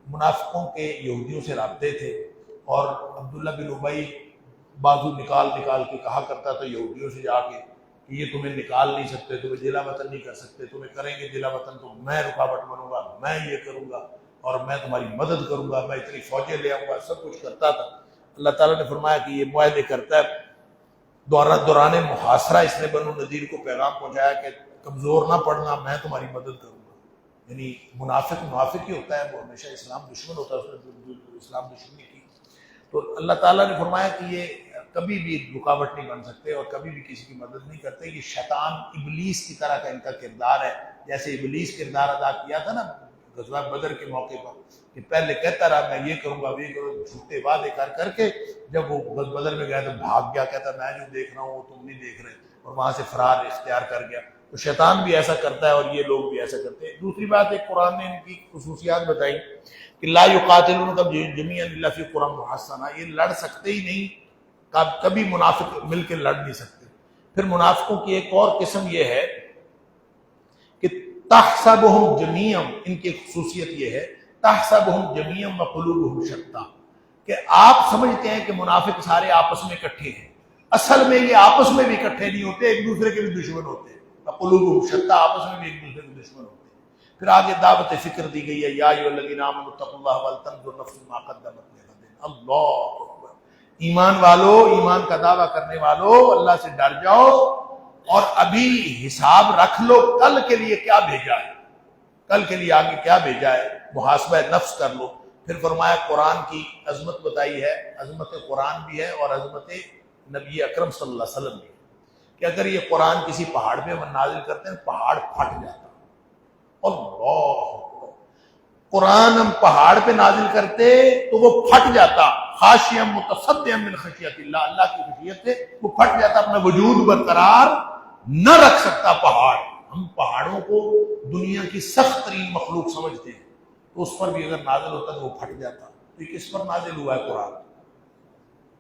A: منافقوں کے یہودیوں سے رابطے تھے، اور عبداللہ بن ابی بازو نکال نکال کے کہا کرتا تھا یہودیوں سے جا کے کہ یہ تمہیں نکال نہیں سکتے، تمہیں جلا وطن نہیں کر سکتے، تمہیں کریں گے جلا وطن تو میں رکاوٹ بنوں گا، میں یہ کروں گا اور میں تمہاری مدد کروں گا، میں اتنی فوجیں لے آؤں گا، سب کچھ کرتا تھا. اللہ تعالیٰ نے فرمایا کہ یہ معاہدے کرتا ہے. دوران محاصرہ اس نے بنو نذیر کو پیغام پہنچایا کہ کمزور نہ پڑنا، میں تمہاری مدد کروں گا. یعنی منافق ہی ہوتا ہے، وہ ہمیشہ اسلام دشمن ہوتا ہے، اس نے اسلام دشمنی کی. تو اللہ تعالیٰ نے فرمایا کہ یہ کبھی بھی رکاوٹ نہیں بن سکتے اور کبھی بھی کسی کی مدد نہیں کرتے. یہ شیطان ابلیس کی طرح کا ان کا کردار ہے، جیسے ابلیس کردار ادا کیا تھا نا غزوہ بدر کے موقع پر، کہ پہلے کہتا رہا میں یہ کروں گا، یہ کروں، جھوٹے وعدے کر کے جب وہ بدر میں گیا تو بھاگ گیا، کہتا میں جو دیکھ رہا ہوں وہ تم نہیں دیکھ رہے، اور وہاں سے فرار اختیار کر گیا. تو شیطان بھی ایسا کرتا ہے اور یہ لوگ بھی ایسا کرتے ہیں. دوسری بات ایک قرآن نے ان کی خصوصیات بتائی کہ لا یقاتلونکم جمیعا الا فی قری محصنہ، یہ لڑ سکتے ہی نہیں، کبھی منافق مل کے لڑ نہیں سکتے. پھر منافقوں کی ایک اور قسم یہ ہے کہ تحسبهم جمیعا، ان کی خصوصیت یہ ہے تحسبهم جمیعا وقلوبهم شتیٰ، کہ آپ سمجھتے ہیں کہ منافق سارے آپس میں اکٹھے ہیں، اصل میں یہ آپس میں بھی اکٹھے نہیں ہوتے، ایک دوسرے کے بھی دشمن ہوتے ہیں. وقلوبهم شتیٰ، آپس میں بھی ایک دوسرے کے دشمن ہوتے ہیں. پھر آگے دعوت فکر دی گئی ہے، یا ایھا الذین آمنوا اتقوا اللہ ولتنظر نفس ما قدمت لغد. اللہ اکبر، ایمان والو، ایمان کا دعویٰ کرنے والو، اللہ سے ڈر جاؤ اور ابھی حساب رکھ لو کل کے لیے کیا بھیجا ہے، کل کے لیے آگے کیا بھیجا ہے، محاسبہ نفس کر لو. پھر فرمایا قرآن کی عظمت بتائی ہے، عظمت قرآن بھی ہے اور عظمت نبی اکرم صلی اللہ علیہ وسلم بھی ہے، کہ اگر یہ قرآن کسی پہاڑ پہ نازل کرتے ہیں پہاڑ پھٹ جاتا. اللہ، قرآن ہم پہاڑ پہ نازل کرتے تو وہ پھٹ جاتا، خاشعا متصدعا من خشیت اللہ، اللہ کی خشیت سے وہ پھٹ جاتا، اپنا وجود برقرار نہ رکھ سکتا پہاڑ. ہم پہاڑوں کو دنیا کی سخت ترین مخلوق سمجھتے ہیں، تو اس پر بھی اگر نازل ہوتا تو وہ پھٹ جاتا. تو یہ کس پر نازل ہوا ہے قرآن؟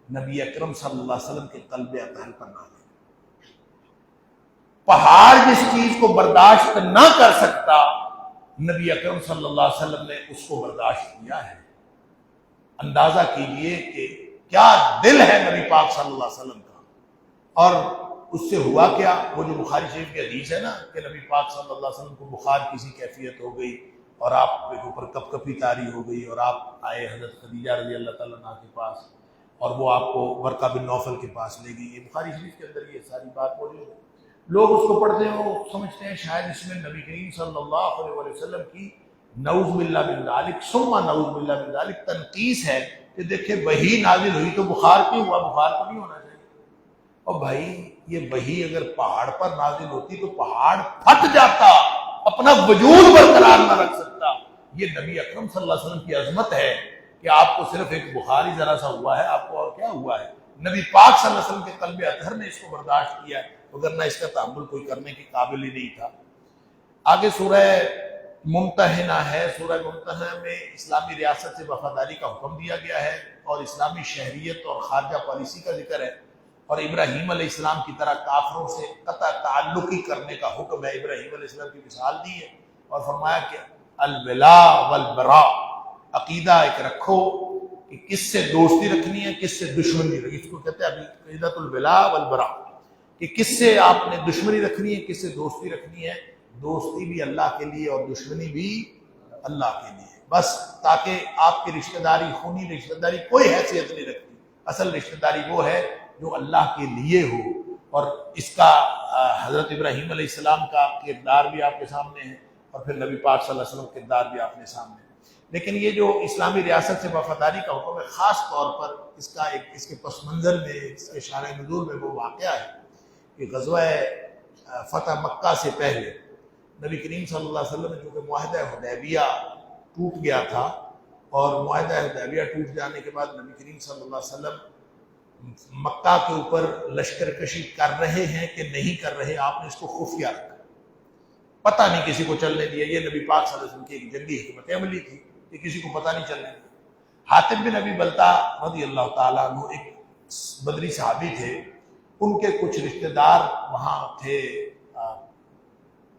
A: نبی اکرم صلی اللہ علیہ وسلم کے قلب اطہر پر نازل. پہاڑ جس چیز کو برداشت نہ کر سکتا، نبی اکرم صلی اللہ علیہ وسلم نے اس کو برداشت کیا ہے. اندازہ کیجئے کہ کیا دل ہے نبی پاک صلی اللہ علیہ وسلم کا. اور اس سے ہوا کیا، وہ جو بخاری شریف کی حدیث ہے نا کہ نبی پاک صلی اللہ علیہ وسلم کو بخار کسی کیفیت ہو گئی اور آپ کے اوپر کپ کپی طاری ہو گئی، اور آپ آئے حضرت خدیجہ رضی اللہ تعالیٰ عنہا کے پاس، اور وہ آپ کو ورقہ بن نوفل کے پاس لے گئی. یہ بخاری شریف کے اندر یہ ساری بات موجود ہے. لوگ اس کو پڑھتے ہیں، وہ سمجھتے ہیں شاید اس میں نبی کریم صلی اللہ علیہ وسلم کی نعوذ باللہ من ذالک ثم نعوذ باللہ من ذالک تنقیص ہے کہ دیکھیں وحی نازل ہوئی تو بخار کیوں ہوا، بخار تو نہیں ہونا چاہیے. اور بھائی یہ وحی اگر پہاڑ پر نازل ہوتی تو پہاڑ پھٹ جاتا. اپنا وجود برقرار نہ رکھ سکتا. یہ نبی اکرم صلی اللہ علیہ وسلم کی عظمت ہے کہ آپ کو صرف ایک بخاری ذرا سا ہوا ہے، آپ کو اور کیا ہوا ہے. نبی پاک صلی اللہ علیہ وسلم کے قلب اطہر نے اس کو برداشت کیا ہے، وگرنہ اس کا تحمل کوئی کرنے کے قابل ہی نہیں تھا. آگے سورہ ممتحنہ ہے. سورہ ممتحنہ میں اسلامی ریاست سے وفاداری کا حکم دیا گیا ہے اور اسلامی شہریت اور خارجہ پالیسی کا ذکر ہے، اور ابراہیم علیہ السلام کی طرح کافروں سے قطع تعلقی کرنے کا حکم ہے. ابراہیم علیہ السلام کی مثال دی ہے اور فرمایا کہ الولاء والبراء، عقیدہ ایک رکھو کہ کس سے دوستی رکھنی ہے، کس سے دشمنی رکھنی. اس کو کہتے ہیں عقیدۃ الولاء والبراء، کہ کس سے آپ نے دشمنی رکھنی ہے، کس سے دوستی رکھنی ہے. دوستی بھی اللہ کے لیے اور دشمنی بھی اللہ کے لیے، بس تاکہ آپ کی رشتہ داری، خونی رشتہ داری کوئی حیثیت نہیں رکھتی. اصل رشتہ داری وہ ہے جو اللہ کے لیے ہو. اور اس کا حضرت ابراہیم علیہ السلام کا کردار بھی آپ کے سامنے ہے، اور پھر نبی پاک صلی اللہ علیہ وسلم کا کردار بھی آپ کے سامنے ہے. لیکن یہ جو اسلامی ریاست سے وفاداری کا حکم ہے، خاص طور پر اس کے پس منظر میں، اس کے شارع نزول میں وہ واقعہ ہے کہ غزوہ فتح مکہ سے پہلے نبی کریم صلی اللہ علیہ وسلم نے چونکہ معاہدہ حدیبیہ ٹوٹ گیا تھا، اور معاہدہ حدیبیہ ٹوٹ جانے کے بعد نبی کریم صلی اللہ علیہ وسلم مکہ کے اوپر لشکر کشی کر رہے ہیں کہ نہیں کر رہے، آپ نے اس کو خفیہ رکھا، پتہ نہیں کسی کو چلنے دیا. یہ نبی پاک صلی اللہ علیہ وسلم کی ایک جنگی حکمت عملی تھی کہ کسی کو پتہ نہیں چلنے دیا. حاتب بن ابی بلتع رضی اللہ تعالیٰ عنہ ایک بدری صحابی تھے. ان کے کچھ رشتہ دار وہاں تھے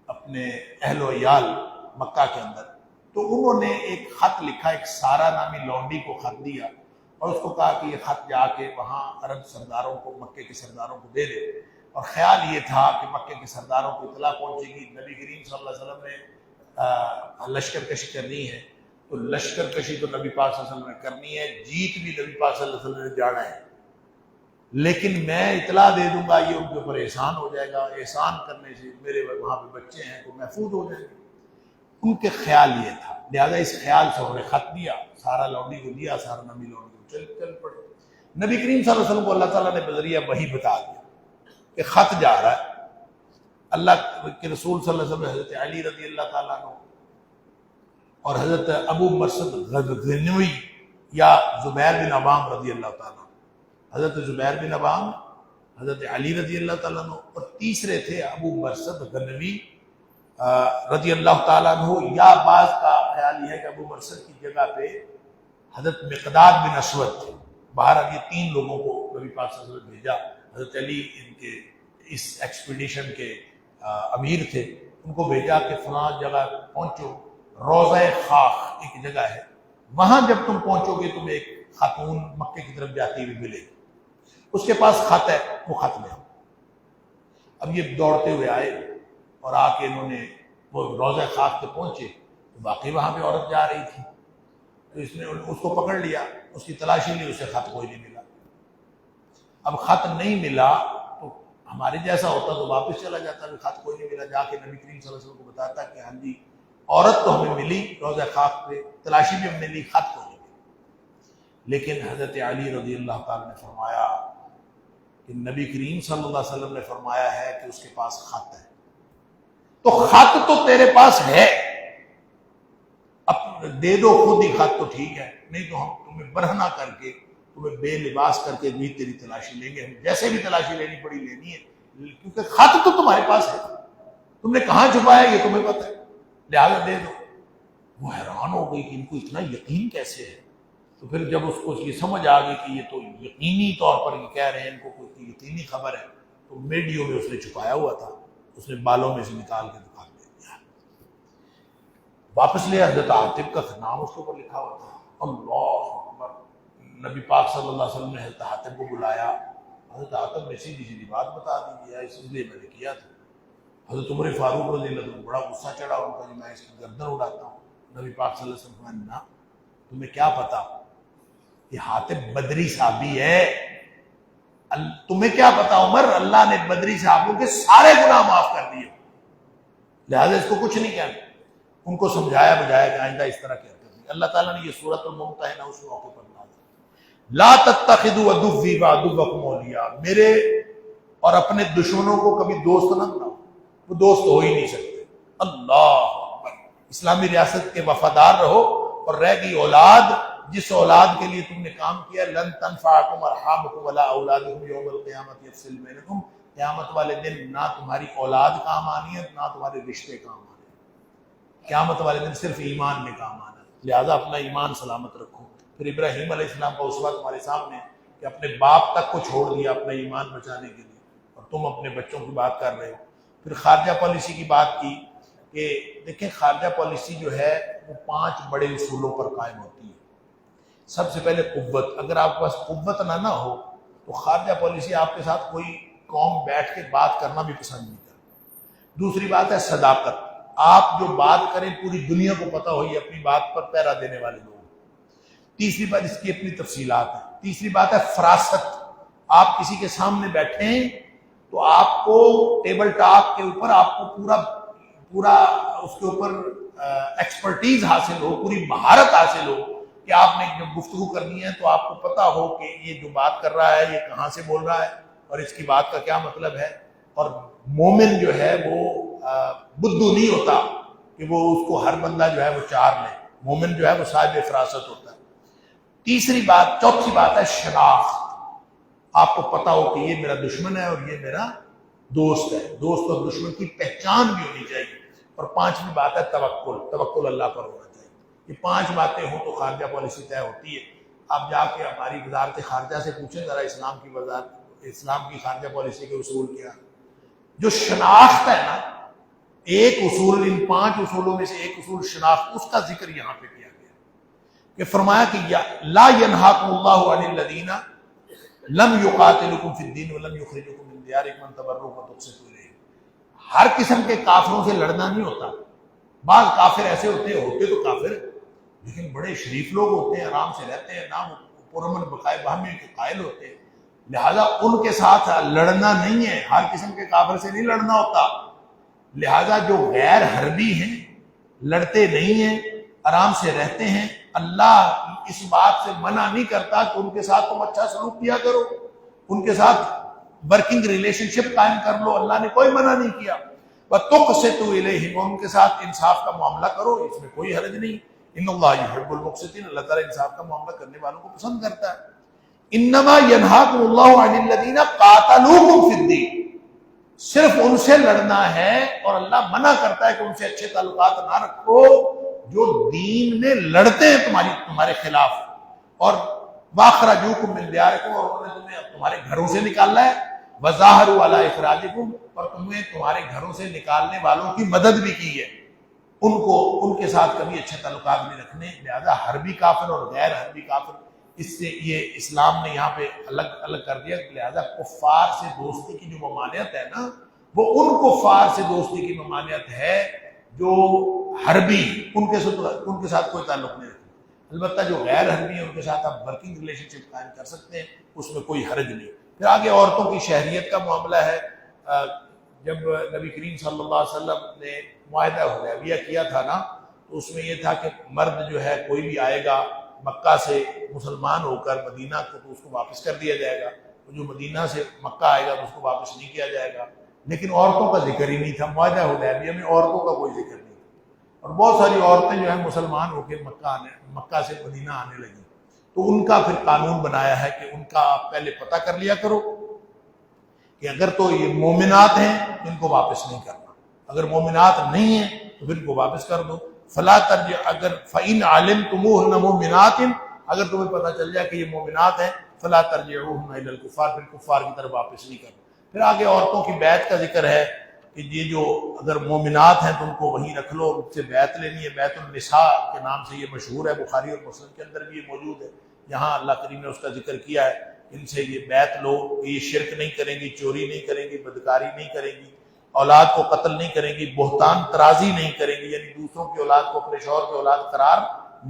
A: اپنے اہل و عیال مکہ کے اندر، تو انہوں نے ایک خط لکھا، ایک سارا نامی لونڈی کو خط دیا اور اس کو کہا کہ یہ خط جا کے وہاں عرب سرداروں کو، مکے کے سرداروں کو دے دے. اور خیال یہ تھا کہ مکے کے سرداروں کو اطلاع پہنچے گی نبی کریم صلی اللہ علیہ وسلم نے لشکر کشی کرنی ہے، تو لشکر کشی تو نبی پاک صلی اللہ علیہ وسلم نے کرنی ہے، جیت بھی نبی پاک صلی اللہ علیہ وسلم نے جانا ہے، لیکن میں اطلاع دے دوں گا، یہ ان کے اوپر احسان ہو جائے گا، احسان کرنے سے میرے وہاں پہ بچے ہیں تو محفوظ ہو جائیں گے. ان کے خیال یہ تھا، لہذا اس خیال سے انہوں نے خط دیا، سارا لونڈی کو دیا، سارا نبی لونڈی کو چل پڑے. نبی کریم صلی اللہ علیہ وسلم کو اللہ تعالیٰ نے بذریعہ وحی بتا دیا کہ خط جا رہا ہے. اللہ کے رسول صلی اللہ علیہ وسلم حضرت علی رضی اللہ تعالیٰ عنہ اور حضرت ابو مرثد غزنوی یا زبیر بن عوام رضی اللہ تعالیٰ، حضرت زبیر بن عوام، حضرت علی رضی اللہ تعالیٰ عنہ، اور تیسرے تھے ابو مرثد غنوی رضی اللہ تعالیٰ عنہ، یا بعض کا خیال یہ ہے کہ ابو مرثد کی جگہ پہ حضرت مقداد بن اسود تھے. باہر یہ تین لوگوں کو نبی پاک صلی اللہ علیہ وسلم نے بھیجا. حضرت علی ان کے اس ایکسپیڈیشن کے امیر تھے، ان کو بھیجا کہ فلاں جگہ پہنچو، روضہ خاخ ایک جگہ ہے، وہاں جب تم پہنچو گے تمہیں ایک خاتون مکے کی طرف جاتی ہوئی ملے گی، اس کے پاس خط ہے، وہ خط لے. اب یہ دوڑتے ہوئے آئے اور آ کے انہوں نے وہ روضہ خاک پہ پہنچے تو واقعی وہاں پہ عورت جا رہی تھی، تو اس نے اس کو پکڑ لیا، اس کی تلاشی لی، اسے خط کوئی نہیں ملا. اب خط نہیں ملا تو ہمارے جیسا ہوتا تو واپس چلا جاتا، خط کوئی نہیں ملا، جا کے نبی کریم صلی اللہ علیہ وسلم کو بتاتا کہ ہاں جی عورت تو ہمیں ملی روضہ خاک پہ، تلاشی بھی ہم نے لی، خط کوئی نہیں. لیکن حضرت علی رضی اللہ تعالیٰ نے فرمایا کہ نبی کریم صلی اللہ علیہ وسلم نے فرمایا ہے کہ اس کے پاس خط ہے، تو خط تو تیرے پاس ہے، اب دے دو خود ہی خط تو ٹھیک ہے، نہیں تو ہم تمہیں برہنہ کر کے، تمہیں بے لباس کر کے بھی تیری تلاشی لیں گے، ہم جیسے بھی تلاشی لینی پڑی لینی ہے، کیونکہ خط تو تمہارے پاس ہے، تم نے کہاں چھپایا یہ تمہیں پتہ ہے، لہٰذا دے دو. وہ حیران ہو گئی کہ ان کو اتنا یقین کیسے ہے. تو پھر جب اس کو یہ سمجھ آ گئی کہ یہ تو یقینی طور پر یہ کہہ رہے ہیں، ان کو کوئی یقینی خبر ہے، تو میڈیو میں اس نے چھپایا ہوا تھا، اس نے بالوں میں سے نکال کے دکھا دیا، واپس لے. حضرت عاطب کا نام اس کے اوپر لکھا ہوا تھا. اللہ اکبر. نبی پاک صلی اللہ علیہ وسلم نے حضرت عاطب کو بلایا. حضرت عاطب نے سیدھی سیدھی بات بتا دی، اس لیے میں نے کیا تھا. حضرت عمر فاروق رضی اللہ عنہ بڑا غصہ چڑھا ان کا، میں اس کی گردن اڑاتا ہوں. نبی پاک صلی اللہ علیہ وسلم نے کہا تمہیں کیا پتا کہ حاطب بدری صحابی ہے، تمہیں کیا پتا عمر، اللہ نے بدری صحابوں کے سارے گناہ معاف کر دیے، لہذا اس کو کچھ نہیں کہنا. ان کو سمجھایا بجایا کہ آئندہ اس طرح کہتے ہیں. اللہ تعالیٰ نے یہ سورۃ الممتحنہ اس موقع پر نازل، لا تتخذوا عدوی وعدوکم اولیاء، میرے اور اپنے دشمنوں کو کبھی دوست نہ بناؤ، وہ دوست ہو ہی نہیں سکتے. اللہ اکبر، اسلامی ریاست کے وفادار رہو اور رہ گئی اولاد، جس اولاد کے لیے تم نے کام کیا، لن تنفعکم ارحامکم ولا اولادکم یوم القیامۃ یفصل بینکم، قیامت والے دن نہ تمہاری اولاد کام آنی ہے نہ تمہارے رشتے کام آنے، قیامت والے دن صرف ایمان میں کام آنا، لہذا اپنا ایمان سلامت رکھو۔ پھر ابراہیم علیہ السلام کا اسوہ تمہارے سامنے کہ اپنے باپ تک کو چھوڑ دیا اپنا ایمان بچانے کے لیے، اور تم اپنے بچوں کی بات کر رہے ہو۔ پھر خارجہ پالیسی کی بات کی کہ دیکھیں خارجہ پالیسی جو ہے وہ 5 بڑے اصولوں پر قائم ہوتی ہے۔ سب سے پہلے قوت، اگر آپ کے پاس قوت نہ ہو تو خارجہ پالیسی آپ کے ساتھ کوئی قوم بیٹھ کے بات کرنا بھی پسند نہیں کرتی۔ دوسری بات ہے صداقت، آپ جو بات کریں پوری دنیا کو پتہ ہو یہ اپنی بات پر پہرا دینے والے لوگ۔ تیسری بات اس کی اپنی تفصیلات ہیں۔ تیسری بات ہے فراست، آپ کسی کے سامنے بیٹھیں تو آپ کو ٹیبل ٹاک کے اوپر آپ کو پورا اس کے اوپر ایکسپرٹیز حاصل ہو، پوری مہارت حاصل ہو کہ آپ نے جب گفتگو کرنی ہے تو آپ کو پتہ ہو کہ یہ جو بات کر رہا ہے یہ کہاں سے بول رہا ہے اور اس کی بات کا کیا مطلب ہے۔ اور مومن جو ہے وہ بدھو نہیں ہوتا کہ وہ اس کو ہر بندہ جو ہے وہ چار لے، مومن جو ہے وہ صاحب فراست ہوتا ہے۔ چوتھی بات ہے شناخت، آپ کو پتا ہو کہ یہ میرا دشمن ہے اور یہ میرا دوست ہے، دوست اور دشمن کی پہچان بھی ہونی چاہیے۔ اور 5ویں بات ہے توکل اللہ پر ہونا چاہیے۔ یہ 5 باتیں ہوں تو خارجہ پالیسی طے ہوتی ہے۔ آپ جا کے ہماری وزارت خارجہ سے پوچھیں ذرا اسلام کی خارجہ پالیسی کے اصول کیا۔ جو شناخت ہے نا، ایک اصول، ان 5 اصولوں میں سے ایک اصول شناخت، اس کا ذکر یہاں پہ کیا گیا کہ فرمایا کہ لا ینہاکم اللہ عن الذین لم یقاتلکم فی الدین ولم یخرجکم من دیارکم ان تبروهم وتقسطوا الیہم۔ ہر قسم کے کافروں سے لڑنا نہیں ہوتا۔ بعض کافر ایسے ہوتے تو کافر لیکن بڑے شریف لوگ ہوتے ہیں، آرام سے رہتے ہیں، نام پرامن بقائے باہمی کے قائل ہوتے ہیں، لہذا ان کے ساتھ لڑنا نہیں ہے، ہر قسم کے کافر سے نہیں لڑنا ہوتا۔ لہذا جو غیر حربی ہیں لڑتے نہیں ہیں، آرام سے رہتے ہیں، اللہ اس بات سے منع نہیں کرتا کہ ان کے ساتھ تم اچھا سلوک کیا کرو، ان کے ساتھ ورکنگ ریلیشن شپ قائم کر لو، اللہ نے کوئی منع نہیں کیا۔ وَتُقْسِطُوا إِلَيْهِمْ، ان کے ساتھ انصاف کا معاملہ کرو، اس میں کوئی حرج نہیں۔ ان اللہ یحب المقسطین، اللہ تعالیٰ انصاف کا معاملہ کرنے والوں کو پسند کرتا ہے۔ انما ینہاکم اللہ عن الذین قاتلوکم فی الدین، صرف ان سے لڑنا ہے اور اللہ منع کرتا ہے کہ ان سے اچھے تعلقات نہ رکھو جو دین میں لڑتے ہیں تمہارے خلاف، اور واخرجوکم من دیارکم، اور انہوں نے تمہیں تمہارے گھروں سے نکالا ہے، وظاہروا علی اخراجکم، اور تمہیں تمہارے گھروں سے نکالنے والوں کی مدد بھی کی ہے، ان کے ساتھ کبھی اچھے تعلقات نہیں رکھنے۔ لہذا حربی کافر اور غیر حربی کافر، اس سے یہ اسلام نے یہاں پہ الگ کر دیا۔ لہذا کفار سے دوستی کی جو ممانعت ہے نا، وہ ان کفار سے دوستی کی ممانعت ہے جو حربی، ان کے ساتھ کوئی تعلق نہیں رکھنا۔ البتہ جو غیر حربی ہیں ان کے ساتھ آپ ورکنگ ریلیشن شپ قائم کر سکتے ہیں، اس میں کوئی حرج نہیں۔ پھر آگے عورتوں کی شہریت کا معاملہ ہے۔ جب نبی کریم صلی اللہ علیہ وسلم نے معاہدہ حدیبیہ کیا تھا نا، تو اس میں یہ تھا کہ مرد جو ہے کوئی بھی آئے گا مکہ سے مسلمان ہو کر مدینہ کو تو اس کو واپس کر دیا جائے گا، جو مدینہ سے مکہ آئے گا تو اس کو واپس نہیں کیا جائے گا۔ لیکن عورتوں کا ذکر ہی نہیں تھا، معاہدہ حدیبیہ میں عورتوں کا کوئی ذکر نہیں تھا، اور بہت ساری عورتیں جو ہیں مسلمان ہو کے مکہ سے مدینہ آنے لگیں، تو ان کا پھر قانون بنایا ہے کہ ان کا آپ پہلے پتہ کر لیا کرو کہ اگر تو یہ مومنات ہیں تو ان کو واپس نہیں کرنا، اگر مومنات نہیں ہیں تو پھر ان کو واپس کر دو۔ فلا ترجع، اگر فإن علمتموهن مومنات، اگر تمہیں پتہ چل جائے کہ یہ مومنات ہیں، فلا ترجعوهن إلى الكفار، پھر کفار کی طرف واپس نہیں کرنا۔ پھر آگے عورتوں کی بیعت کا ذکر ہے کہ یہ جو اگر مومنات ہیں تو ان کو وہیں رکھ لو، ان سے بیعت لینی ہے، بیعت النساء کے نام سے یہ مشہور ہے، بخاری اور مسلم کے اندر بھی یہ موجود ہے۔ یہاں اللہ کریم نے اس کا ذکر کیا ہے، ان سے یہ بیعت لو کہ یہ شرک نہیں کریں گی، چوری نہیں کریں گی، بدکاری نہیں کریں گی، اولاد کو قتل نہیں کریں گی، بہتان ترازی نہیں کریں گی، یعنی دوسروں کی اولاد کو اپنے شوہر کی اولاد قرار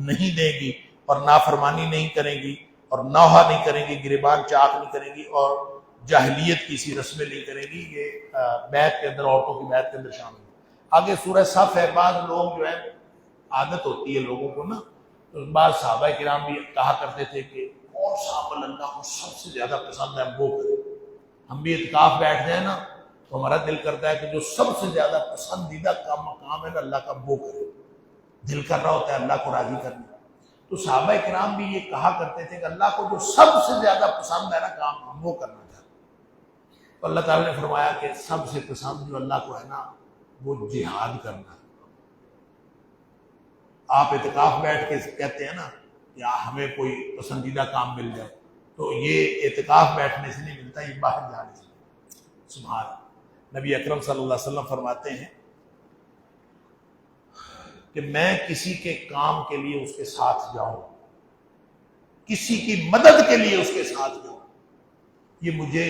A: نہیں دیں گی، اور نافرمانی نہیں کریں گی، اور نوحہ نہیں کریں گی، گریبان چاک نہیں کریں گی، اور جاہلیت کی سی رسمیں نہیں کریں گی۔ یہ بیعت کے اندر، عورتوں کی بیعت کے اندر شامل ہے۔ آگے سورہ صف ہے۔ بعض لوگ جو ہے عادت ہوتی ہے لوگوں کو نا، تو بعض صحابہ کرام بھی کہا کرتے تھے کہ کون سا عمل اللہ کو سب سے زیادہ پسند ہے ہم وہ کریں۔ ہم بھی اعتکاف بیٹھ جائیں نا تو ہمارا دل کرتا ہے کہ جو سب سے زیادہ پسندیدہ کام ہے نا اللہ کا وہ کرے، دل کر رہا ہوتا ہے اللہ کو راضی کرنا۔ تو صحابہ کرام بھی یہ کہا کرتے تھے کہ اللہ کو جو سب سے زیادہ پسند ہے نا کام، ہم وہ کرنا چاہتے ہیں۔ تو اللہ تعالیٰ نے فرمایا کہ سب سے پسند جو اللہ کو ہے نا وہ جہاد کرنا ہے۔ آپ اعتکاف بیٹھ کے کہتے ہیں نا کہ ہمیں کوئی پسندیدہ کام مل جائے، تو یہ اعتکاف بیٹھنے سے نہیں ملتا، یہ باہر جانے سے ملتا۔ سبحان اللہ۔ نبی اکرم صلی اللہ علیہ وسلم فرماتے ہیں کہ میں کسی کے کام کے لیے اس کے ساتھ جاؤں، کسی کی مدد کے لیے اس کے ساتھ جاؤں، یہ مجھے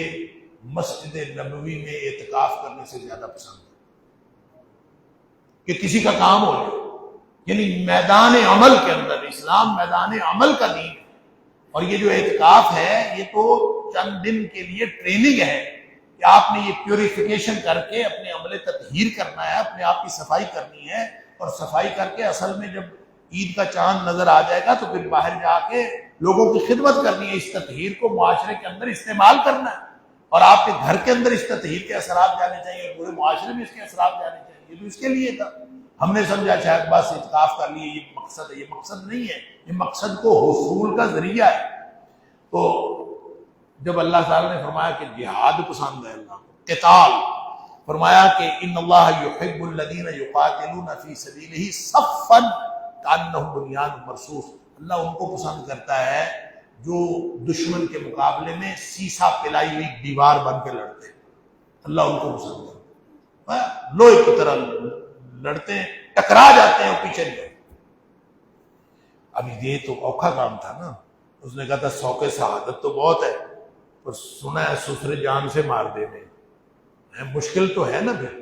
A: مسجد نبوی میں اعتکاف کرنے سے زیادہ پسند ہے۔ کہ کسی کا کام ہو جائے، یعنی میدان عمل کے اندر، اسلام میدان عمل کا دین ہے، اور یہ جو اعتکاف ہے یہ تو چند دن کے لیے ٹریننگ ہے کہ آپ نے یہ پیوریفیکیشن کر کے اپنے عمل تطہیر کرنا ہے، اپنے آپ کی صفائی کرنی ہے، اور صفائی کر کے اصل میں جب عید کا چاند نظر آ جائے گا تو پھر باہر جا کے لوگوں کی خدمت کرنی ہے، اس تطہیر کو معاشرے کے اندر استعمال کرنا ہے، اور آپ کے گھر کے اندر اس تطہیر کے اثرات جانے چاہیے اور پورے معاشرے میں اس کے اثرات جانے چاہیے۔ یہ تو اس کے لیے تھا، ہم نے سمجھا شاید بس اعتکاف کر لیے یہ مقصد ہے، یہ مقصد نہیں ہے، یہ مقصد کو حصول کا ذریعہ ہے۔ تو جب اللہ تعالیٰ نے فرمایا کہ جہاد پسند ہے اللہ کو، قتال، فرمایا کہ ان اللہ یحب الذین یقاتلون فی سبیلہ صفا کانہم بنیان مرصوص، اللہ ان کو پسند کرتا ہے جو دشمن کے مقابلے میں سیسا پلائی ہوئی دیوار بن کے لڑتے ہیں، اللہ ان کو پسند کرتا ہے، لوہے کی طرح لڑتے ہیں، ٹکرا جاتے ہیں اور پیچھے نہیں۔ اب یہ تو اوکھا کام تھا نا، اس نے کہا تھا سوکے شہادت تو بہت ہے پر سنا ہے سسر جان سے مار دینے، مشکل تو ہے نا۔ پھر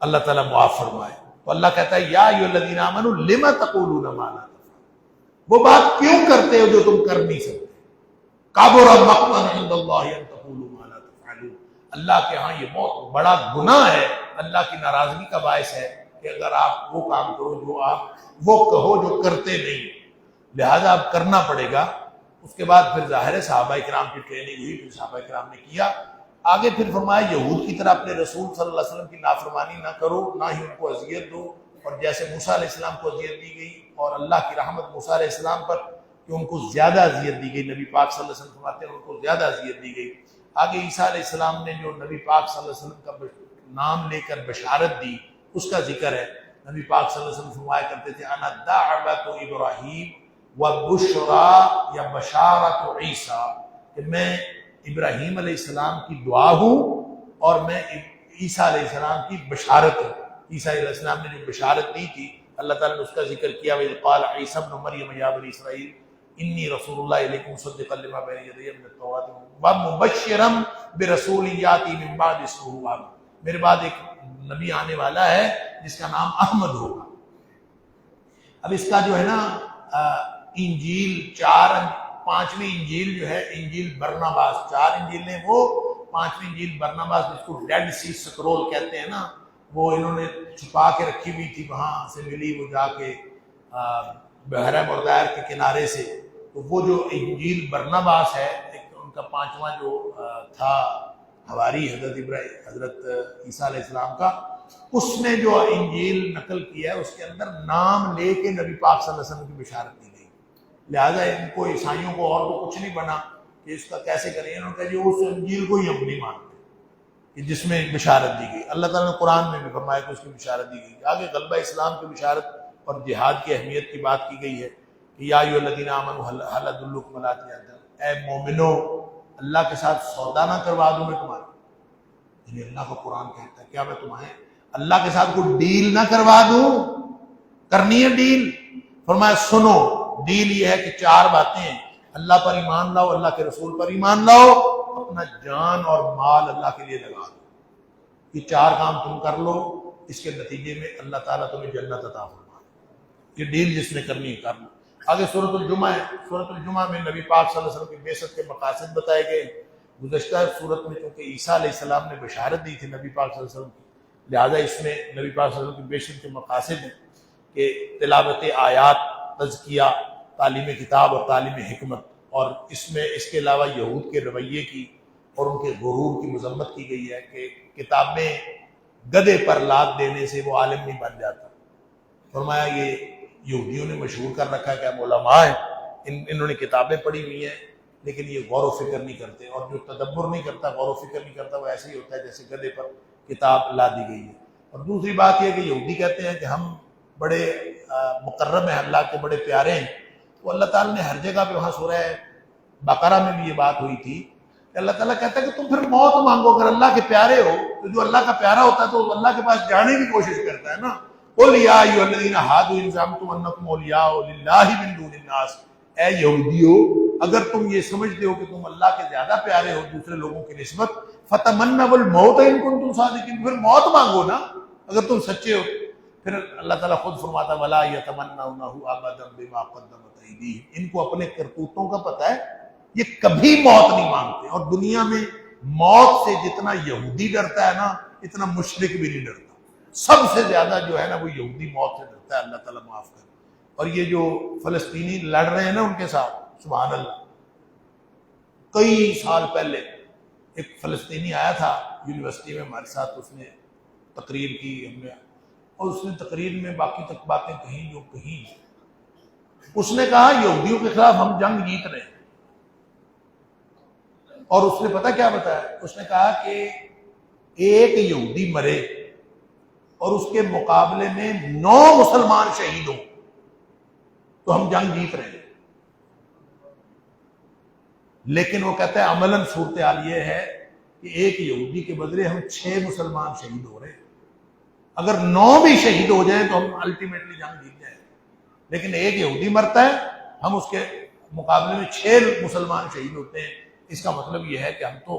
A: اللہ تعالیٰ معاف فرمائے تو اللہ کہتا ہے یا ایھا الذین آمنوا لم تقولون ما لا تفعلون، وہ بات کیوں کرتے ہو جو تم کر نہیں سکتے، کبر مقتا عند اللہ ان تقولوا ما لا تفعلون، اللہ کے ہاں یہ بہت بڑا گناہ ہے، اللہ کی ناراضگی کا باعث ہے کہ اگر آپ وہ کام کرو جو آپ وہ کہو جو کرتے نہیں، لہذا اب کرنا پڑے گا۔ اس کے بعد پھر ظاہر ہے صحابہ کرام کی ٹریننگ ہوئی، پھر صحابہ کرام نے کیا، آگے پھر فرمایا یہود کی طرح اپنے رسول صلی اللہ علیہ وسلم کی نافرمانی نہ کرو، نہ ہی ان کو اذیت دو، اور جیسے موسیٰ علیہ السلام کو اذیت دی گئی اور اللہ کی رحمت موسیٰ علیہ السلام پر کہ ان کو زیادہ اذیت دی گئی، نبی پاک صلی اللہ علیہ وسلم فرماتے ہیں ان کو زیادہ اذیت دی گئی۔ آگے عیسیٰ علیہ السلام نے جو نبی پاک صلی اللہ علیہ وسلم کا نام لے کر بشارت دی اس کا ذکر ہے۔ نبی پاک صلی اللہ علیہ وسلم فرمایا کرتے تھے انا دعوۃ ابراہیم وبشریٰ یا بشارۃ عیسیٰ، کہ میں ابراہیم علیہ السلام کی دعا ہوں اور میں عیسیٰ علیہ السلام کی بشارت ہوں۔ عیسیٰ علیہ السلام نے جو بشارت دی تھی اللہ تعالیٰ نے اس کا ذکر کیا، وَإِذْ قَالَ عِيسَى ابْنُ مَرْيَمَ يَا بَنِي إِسْرَائِيلَ إِنِّي رَسُولُ اللَّهِ إِلَيْكُمْ مُصَدِّقًا لِمَا بَيْنَ يَدَيَّ مِنَ التَّوْرَاةِ وَمُبَشِّرًا بِرَسُولٍ يَأْتِي مِن بَعْدِي اسْمُهُ أَحْمَدُ، میرے بعد ایک نبی آنے والا ہے جس کا نام احمد ہوگا۔ اب اس کا جو ہے نا انجیل پانچویں انجیل جو ہے انجیل برناباس، 4 انجیلیں وہ، 5ویں انجیل برناباس جس کو ڈیڈ سی سکرول کہتے ہیں نا، وہ انہوں نے چھپا کے رکھی ہوئی تھی، وہاں سے ملی وہ جا کے بحیرہ مردار کے کنارے سے، تو وہ جو انجیل برناباس ہے ایک ان کا 5واں جو تھا حواری حضرت عیسیٰ علیہ السلام کا، اس نے جو انجیل نقل کیا ہے اس کے اندر نام لے کے نبی پاک صلی اللہ علیہ وسلم کی بشارت دی گئی، لہٰذا ان کو عیسائیوں کو اور تو کچھ نہیں بنا کہ اس کا کیسے کریں، انہوں نے کہا جی اس انجیل کو ہی ہم نہیں مانتے کہ جس میں بشارت دی گئی۔ اللہ تعالیٰ نے قرآن میں بھی فرمایا کہ اس کی بشارت دی گئی، آگے غلبہ اسلام کی بشارت اور جہاد کی اہمیت کی بات کی گئی ہے کہ یا ایھا الذین آمنوا ھل ادلکم علی تجارۃ، اے مومنو اللہ کے ساتھ سودا نہ کروا دوں میں تمہارا، یعنی اللہ کا قرآن کہتا ہے کیا میں تمہیں اللہ کے ساتھ کوئی ڈیل نہ کروا دوں، کرنی ہے ڈیل، فرمایا سنو ڈیل یہ ہے کہ 4 باتیں ہیں، اللہ پر ایمان لاؤ، اللہ کے رسول پر ایمان لاؤ، اپنا جان اور مال اللہ کے لیے لگا دو، یہ 4 کام تم کر لو، اس کے نتیجے میں اللہ تعالیٰ تمہیں جنت عطا فرما دے، یہ ڈیل جس نے کرنی ہے کر لو۔ آگے سورۃ الجمعہ ہے، سورۃ الجمعہ میں نبی پاک صلی اللہ علیہ وسلم کی بعثت کے مقاصد بتائے گئے۔ گزشتہ سورت میں چونکہ عیسیٰ علیہ السلام نے بشارت دی تھی نبی پاک صلی اللہ علیہ وسلم کی، لہٰذا اس میں نبی پاک صلی اللہ علیہ وسلم کی بعثت کے مقاصد ہیں کہ تلاوت آیات، تزکیہ، تعلیم کتاب اور تعلیم حکمت، اور اس میں اس کے علاوہ یہود کے رویے کی اور ان کے غرور کی مذمت کی گئی ہے کہ کتاب میں گدھے پر لاد دینے سے وہ عالم نہیں بن جاتا۔ فرمایا یہ یہودیوں نے مشہور کر رکھا ہے کہ ہم علماء ہیں، انہوں نے کتابیں پڑھی ہوئی ہیں لیکن یہ غور و فکر نہیں کرتے، اور جو تدبر نہیں کرتا، غور و فکر نہیں کرتا، وہ ایسے ہی ہوتا ہے جیسے گدھے پر کتاب لا دی گئی ہے۔ اور دوسری بات یہ ہے کہ یہودی کہتے ہیں کہ ہم بڑے مقرب ہیں، اللہ کے بڑے پیارے ہیں، تو اللہ تعالیٰ نے ہر جگہ پہ، وہاں سورہ بقرہ میں بھی یہ بات ہوئی تھی کہ اللہ تعالیٰ کہتا ہے کہ تم پھر موت مانگو، اگر اللہ کے پیارے ہو تو جو اللہ کا پیارا ہوتا ہے تو اللہ کے پاس جانے کی کوشش کرتا ہے نا۔ قُلْ يَا أَيُّهَا الَّذِينَ هَادُوا إِن زَعَمْتُمْ أَنَّكُمْ أَوْلِيَاءُ لِلَّهِ مِن دُونِ النَّاسِ، اے یہودیو اگر تم یہ سمجھتے ہو کہ تم اللہ کے زیادہ پیارے ہو دوسرے لوگوں کی نسبت، فَتَمَنَّوُا الْمَوْتَ إِن كُنتُمْ صَادِقِينَ، پھر موت مانگو نا اگر تم سچے ہو۔ پھر اللہ تعالیٰ خود فرماتا وَلَا يَتَمَنَّوْنَهُ أَبَدًا بِمَا قَدَّمَتْ أَيْدِيهِمْ، ان کو اپنے کرتوتوں کا پتہ ہے، یہ کبھی موت نہیں مانگتے۔ اور دنیا میں موت سے جتنا یہودی ڈرتا ہے نا، اتنا مشرک بھی نہیں ڈرتا۔ سب سے زیادہ جو ہے نا وہ یہودی موت سے ڈرتا ہے، اللہ تعالیٰ معاف کرے۔ اور یہ جو فلسطینی لڑ رہے ہیں نا ان کے ساتھ، سبحان اللہ، کئی سال پہلے ایک فلسطینی آیا تھا یونیورسٹی میں ہمارے ساتھ، اس نے تقریر کی، ہم نے، اور اس نے تقریر میں باقی تک باتیں کہیں جو کہیں، اس نے کہا یہودیوں کے خلاف ہم جنگ جیت رہے ہیں۔ اور اس نے پتہ کیا بتایا، اس نے کہا کہ ایک یہودی مرے اور اس کے مقابلے میں 9 مسلمان شہید ہوں تو ہم جنگ جیت رہے ہیں۔ لیکن وہ کہتا ہے عملاً صورتحال یہ ہے کہ ایک یہودی کے بدلے ہم 6 مسلمان شہید ہو رہے ہیں۔ اگر 9 بھی شہید ہو جائیں تو ہم الٹیمیٹلی جنگ جیت جائیں، لیکن ایک یہودی مرتا ہے، ہم اس کے مقابلے میں 6 مسلمان شہید ہوتے ہیں۔ اس کا مطلب یہ ہے کہ ہم تو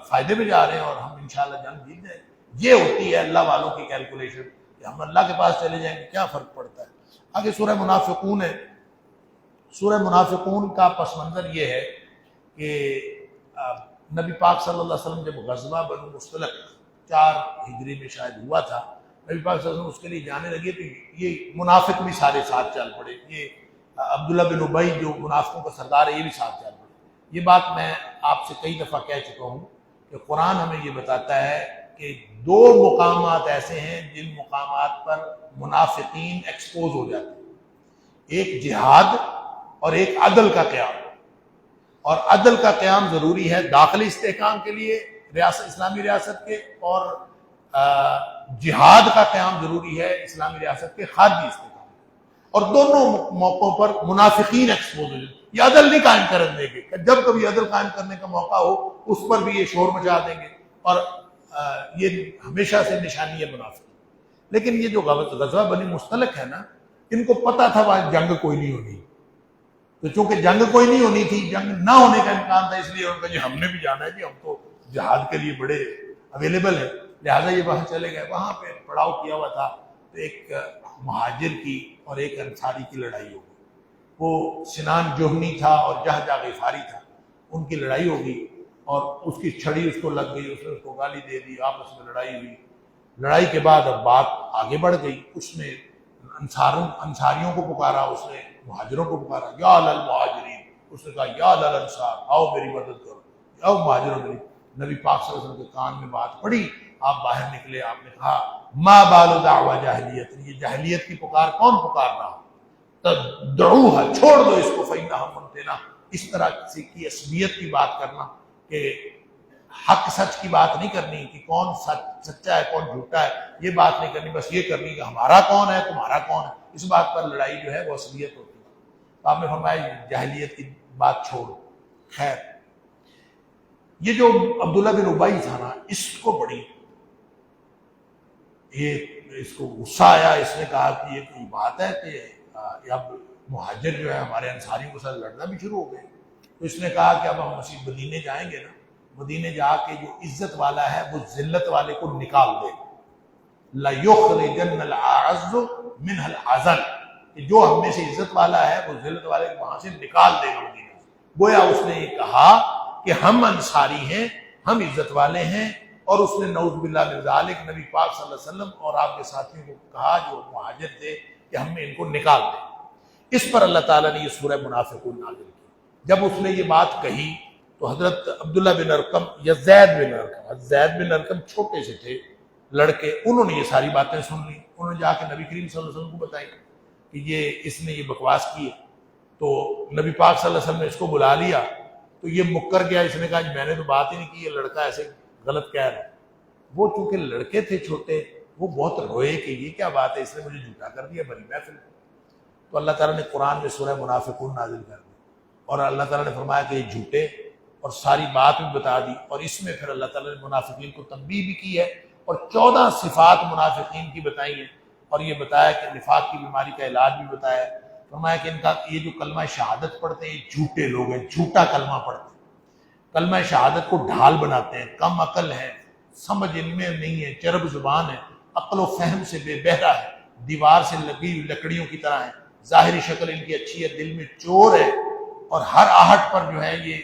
A: فائدے میں جا رہے ہیں اور ہم انشاءاللہ جنگ جیت جائیں۔ یہ ہوتی ہے اللہ والوں کی کیلکولیشن کہ ہم اللہ کے پاس چلے جائیں گے، کیا فرق پڑتا ہے۔ آگے سورہ منافقون ہے۔ سورہ منافقون کا پس منظر یہ ہے کہ نبی پاک صلی اللہ علیہ وسلم جب غزوہ بنو مصطلق 4 ہجری میں شاید ہوا تھا، نبی پاک صلی اللہ علیہ وسلم اس کے لیے جانے لگے تو یہ منافق بھی سارے ساتھ چل پڑے۔ یہ عبداللہ بن ابی جو منافقوں کا سردار ہے یہ بھی ساتھ چل پڑے۔ یہ بات میں آپ سے کئی دفعہ کہہ چکا ہوں کہ قرآن ہمیں یہ بتاتا ہے کہ 2 مقامات ایسے ہیں جن مقامات پر منافقین ایکسپوز ہو جاتے ہیں، ایک جہاد اور ایک عدل کا قیام۔ اور عدل کا قیام ضروری ہے داخلی استحکام کے لیے ریاست، اسلامی ریاست کے، اور جہاد کا قیام ضروری ہے اسلامی ریاست کے خارجی استحکام۔ اور دونوں موقعوں پر منافقین ایکسپوز ہو جاتے ہیں۔ یہ عدل نہیں قائم کر دیں گے، جب کبھی عدل قائم کرنے کا موقع ہو اس پر بھی یہ شور مچا دیں گے، اور یہ ہمیشہ سے نشانی ہے منافق۔ لیکن یہ جو غزوہ بنی مصطلق ہے نا، ان کو پتہ تھا وہاں جنگ کوئی نہیں ہونی، تو چونکہ جنگ کوئی نہیں ہونی تھی، جنگ نہ ہونے کا امکان تھا، اس لیے ان کا جی ہم نے بھی جانا ہے، جی ہم تو جہاد کے لیے بڑے اویلیبل ہیں، لہٰذا یہ وہاں چلے گئے۔ وہاں پہ پڑاؤ کیا ہوا تھا تو ایک مہاجر کی اور ایک انصاری کی لڑائی ہو گئی۔ وہ سنان جوہنی تھا اور جہجہ غفاری تھا، ان کی لڑائی ہو گئی اور اس کی چھڑی اس کو لگ گئی، اس نے اس کو گالی دے دی، آپس میں لڑائی ہوئی۔ لڑائی کے بعد اب بات آگے بڑھ گئی، اس نے انصاریوں کو پکارا، اس نے مہاجروں کو پکارا، یا للمہاجرین، اس نے کہا یا للانصار، آؤ میری مدد کرو، آؤ مہاجروں میری۔ نبی پاک صلی اللہ علیہ وسلم کے کان میں بات پڑی، آپ باہر نکلے، آپ نے کہا ما بال دعوی جاہلیت، یہ جاہلیت کی پکار کون پکار رہا؟ دعوها، چھوڑ دو اس کو، فإنها منتنا۔ اس طرح کی عصبیت کی بات کرنا کہ حق سچ کی بات نہیں کرنی کہ کون سچا ہے کون جھوٹا ہے، یہ بات نہیں کرنی، بس یہ کرنی کہ ہمارا کون ہے تمہارا کون ہے، اس بات پر لڑائی جو ہے وہ عصبیت ہوتی ہے۔ تو آپ نے فرمایا جاہلیت کی بات چھوڑو۔ خیر، یہ جو عبداللہ بن ابی تھا نا، اس کو بڑی اس کو غصہ آیا، اس نے کہا کہ یہ کوئی بات ہے کہ اب مہاجر جو ہے ہمارے انصاریوں کے ساتھ لڑنا بھی شروع ہو گئے۔ تو اس نے کہا کہ اب ہم مدینے جائیں گے نا، مدینے جا کے جو عزت والا ہے وہ ذلت والے کو نکال دے گا۔ لَيُخْرِجَنَّ الْأَعَزُّ مِنْهَا الْأَذَلَّ، کہ جو ہم میں سے عزت والا ہے وہ ذلت والے کو وہاں سے نکال دے گا مدینے سے۔ گویا اس نے یہ کہا کہ ہم انصاری ہیں، ہم عزت والے ہیں، اور اس نے نعوذ باللہ من ذالک نبی پاک صلی اللہ علیہ وسلم اور آپ کے ساتھیوں کو کہا جو مہاجر تھے کہ ہم ان کو نکال دیں۔ اس پر اللہ تعالیٰ نے یہ سورہ منافقون نازل کی۔ جب اس نے یہ بات کہی تو حضرت عبداللہ بن ارقم یا زید بن ارقم چھوٹے سے تھے لڑکے، انہوں نے یہ ساری باتیں سن لی، انہوں نے جا کے نبی کریم صلی اللہ علیہ وسلم کو بتائی کہ اس نے یہ بکواس کی ہے۔ تو نبی پاک صلی اللہ علیہ وسلم نے اس کو بلا لیا، تو یہ مکر گیا، اس نے کہا میں نے تو بات ہی نہیں کی، یہ لڑکا ایسے غلط کہہ رہا ہے۔ وہ چونکہ لڑکے تھے چھوٹے، وہ بہت روئے کہ یہ کیا بات ہے، اس نے مجھے جھوٹا کر دیا بڑی محفل میں۔ تو اللہ تعالیٰ نے قرآن میں سورہ منافقون نازل کر دی، اور اللہ تعالیٰ نے فرمایا کہ یہ جھوٹے، اور ساری بات بھی بتا دی، اور اس میں پھر اللہ تعالیٰ نے منافقین کو تنبیہ بھی کی ہے، اور 14 صفات منافقین کی بتائی ہیں، اور یہ بتایا کہ نفاق کی بیماری کا علاج بھی بتایا ہے۔ فرمایا کہ ان کا یہ جو کلمہ شہادت پڑھتے ہیں یہ جھوٹے لوگ ہیں، جھوٹا کلمہ پڑھتے ہیں، کلمہ شہادت کو ڈھال بناتے ہیں، کم عقل ہیں، سمجھ ان میں نہیں ہے، چرب زبان ہے، عقل و فہم سے بے بہرا ہے، دیوار سے لگی ہوئی لکڑیوں کی طرح ہے، ظاہری شکل ان کی اچھی ہے، دل میں چور ہے، اور ہر آہٹ پر جو ہے یہ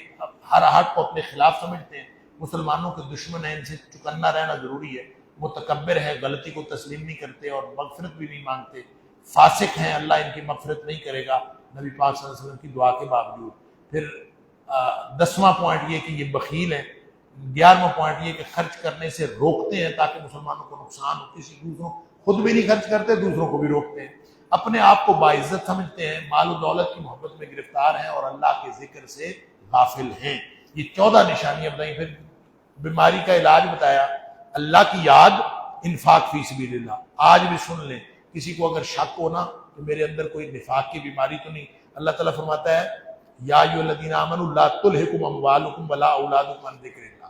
A: ہر آہٹ کو اپنے خلاف سمجھتے ہیں، مسلمانوں کے دشمن ہیں، ان سے چکنا رہنا ضروری ہے، متکبر ہے، غلطی کو تسلیم نہیں کرتے اور مغفرت بھی نہیں مانگتے، فاسق ہیں، اللہ ان کی مغفرت نہیں کرے گا نبی پاک صلی اللہ علیہ وسلم کی دعا کے باوجود۔ پھر 10واں پوائنٹ یہ کہ یہ بخیل ہیں، 11واں پوائنٹ یہ کہ خرچ کرنے سے روکتے ہیں تاکہ مسلمانوں کو نقصان ہو، کسی دوسروں خود بھی نہیں خرچ کرتے، دوسروں کو بھی روکتے ہیں، اپنے آپ کو باعزت سمجھتے ہیں، مال و دولت کی محبت میں گرفتار ہیں، اور اللہ کے ذکر سے غافل ہیں۔ یہ 14 نشانیاں بتائیں۔ پھر بیماری کا علاج بتایا، اللہ کی یاد، انفاق فی سبیل اللہ۔ آج بھی سن لیں، کسی کو اگر شک ہو نا کہ میرے اندر کوئی نفاق کی بیماری تو نہیں، اللہ تعالیٰ فرماتا ہے یا ایھا الذین آمنوا لا تلھکم اموالکم ولا اولادکم عن ذکر اللہ،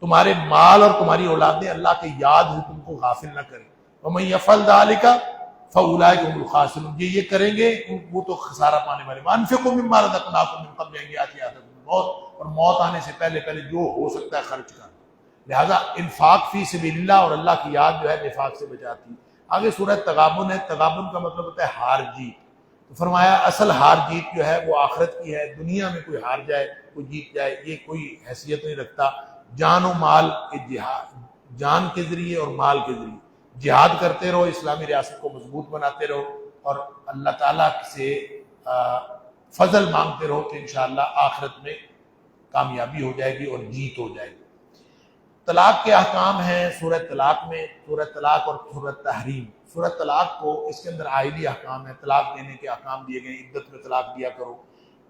A: تمہارے مال اور تمہاری اولادیں اللہ کے یاد حکم کو غافل نہ کریں، ومن یفعل ذلک فاولئک هم الخاسرون، یہ کریں گے وہ تو خسارہ پانے والے، وانفقوا مما رزقناکم من قبل ان یأتی احدکم الموت، اور موت آنے سے پہلے جو ہو سکتا ہے خرچ کرنا۔ لہذا انفاق فی سبیل اللہ اور اللہ کی یاد جو ہے نفاق سے بچاتی۔ آگے سورہ تغابن ہے، تغابن کا مطلب ہوتا ہے ہار جیت، تو فرمایا اصل ہار جیت جو ہے وہ آخرت کی ہے، دنیا میں کوئی ہار جائے کوئی جیت جائے یہ کوئی حیثیت نہیں رکھتا۔ جان و مال کے جہاد، جان کے ذریعے اور مال کے ذریعے جہاد کرتے رہو، اسلامی ریاست کو مضبوط بناتے رہو، اور اللہ تعالیٰ سے فضل مانگتے رہو، تو انشاءاللہ آخرت میں کامیابی ہو جائے گی اور جیت ہو جائے گی۔ طلاق کے احکام ہیں سورہ طلاق میں، سورہ طلاق اور سورہ تحریم۔ سورہ طلاق کو اس کے اندر آئلی احکام ہے، طلاق دینے کے احکام دیے گئے، عدت میں طلاق دیا کرو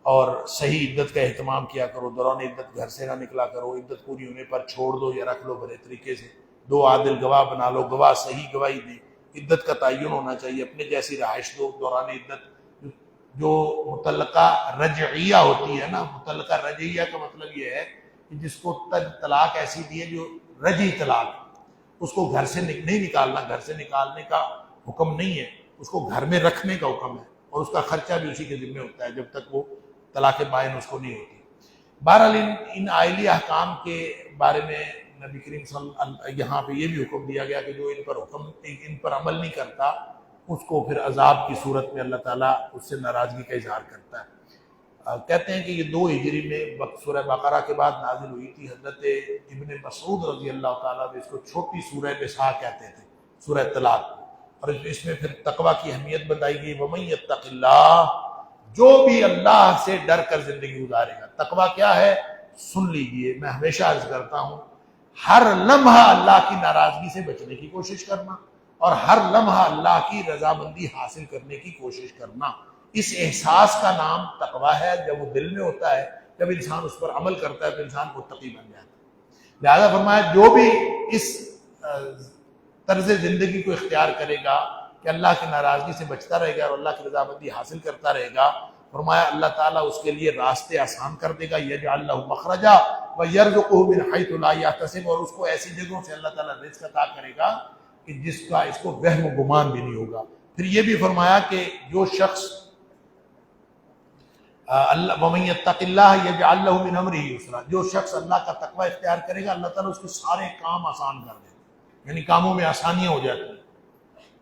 A: اور صحیح عدت کا اہتمام کیا کرو، دوران عدت گھر سے نہ نکلا کرو، عدت پوری ہونے پر چھوڑ دو یا رکھ لو بھلے طریقے سے، 2 عادل گواہ بنا لو، گواہ صحیح گواہی دیں، عدت کا تعین ہونا چاہیے، اپنے جیسی رہائش دو دوران عدت۔ جو متعلقہ رجعیہ ہوتی ہے نا، متعلقہ رجعیہ کا مطلب یہ ہے کہ جس کو طلاق ایسی دی ہے جو رجعی طلاق، اس کو گھر سے نہیں نکالنا، گھر سے نکالنے کا حکم نہیں ہے، اس کو گھر میں رکھنے کا حکم ہے، اور اس کا خرچہ بھی اسی کے ذمہ ہوتا ہے جب تک وہ طلاق بائن اس کو نہیں ہوتی۔ بہرحال ان آئلی احکام کے بارے میں نبی کریم یہاں پہ یہ بھی حکم دیا گیا کہ جو ان پر عمل نہیں کرتا اس کو پھر عذاب کی صورت میں اللہ تعالیٰ اس سے ناراضگی کا اظہار کرتا ہے۔ کہتے ہیں کہ یہ 2 ہجری میں سورہ بقرہ کے بعد نازل ہوئی تھی۔ حضرت ابن مسعود رضی اللہ تعالیٰ نے اس کو چھوٹی سورہ نساء کہتے تھے، سورہ طلاق، اور اس میں پھر تقوی کی اہمیت بتائی گئی، وَمَن يَتَّقِ اللَّهَ، جو بھی اللہ سے ڈر کر زندگی گزارے گا۔ تقوی کیا ہے؟ سن لیجئے، میں ہمیشہ عرض کرتا ہوں، ہر لمحہ اللہ کی ناراضگی سے بچنے کی کوشش کرنا، اور ہر لمحہ اللہ کی رضامندی حاصل کرنے کی کوشش کرنا، اس احساس کا نام تقوی ہے۔ جب وہ دل میں ہوتا ہے، جب انسان اس پر عمل کرتا ہے تو انسان متقی بن جاتا ہے۔ لہذا فرمایا جو بھی اس طرز زندگی کو اختیار کرے گا کہ اللہ کی ناراضگی سے بچتا رہے گا اور اللہ کی رضامندی حاصل کرتا رہے گا، فرمایا اللہ تعالیٰ اس کے لیے راستے آسان کر دے گا، یجعل لہ مخرجا ویرزقہ من حیث لا یحتسب، اور اس کو ایسی جگہوں سے اللہ تعالیٰ رزق عطا کرے گا کہ جس کا اس کو وہم و گمان بھی نہیں ہوگا۔ پھر یہ بھی فرمایا کہ جو شخص وَمَن يَتَّقِ اللَّهَ يَجْعَل لَّهُ مِنْ أَمْرِهِ يُسْرًا، جو شخص اللہ کا تقوی اختیار کرے گا اللہ تعالیٰ اس کے سارے کام آسان کر دے گا، یعنی کاموں میں آسانیاں ہو جاتی ہیں۔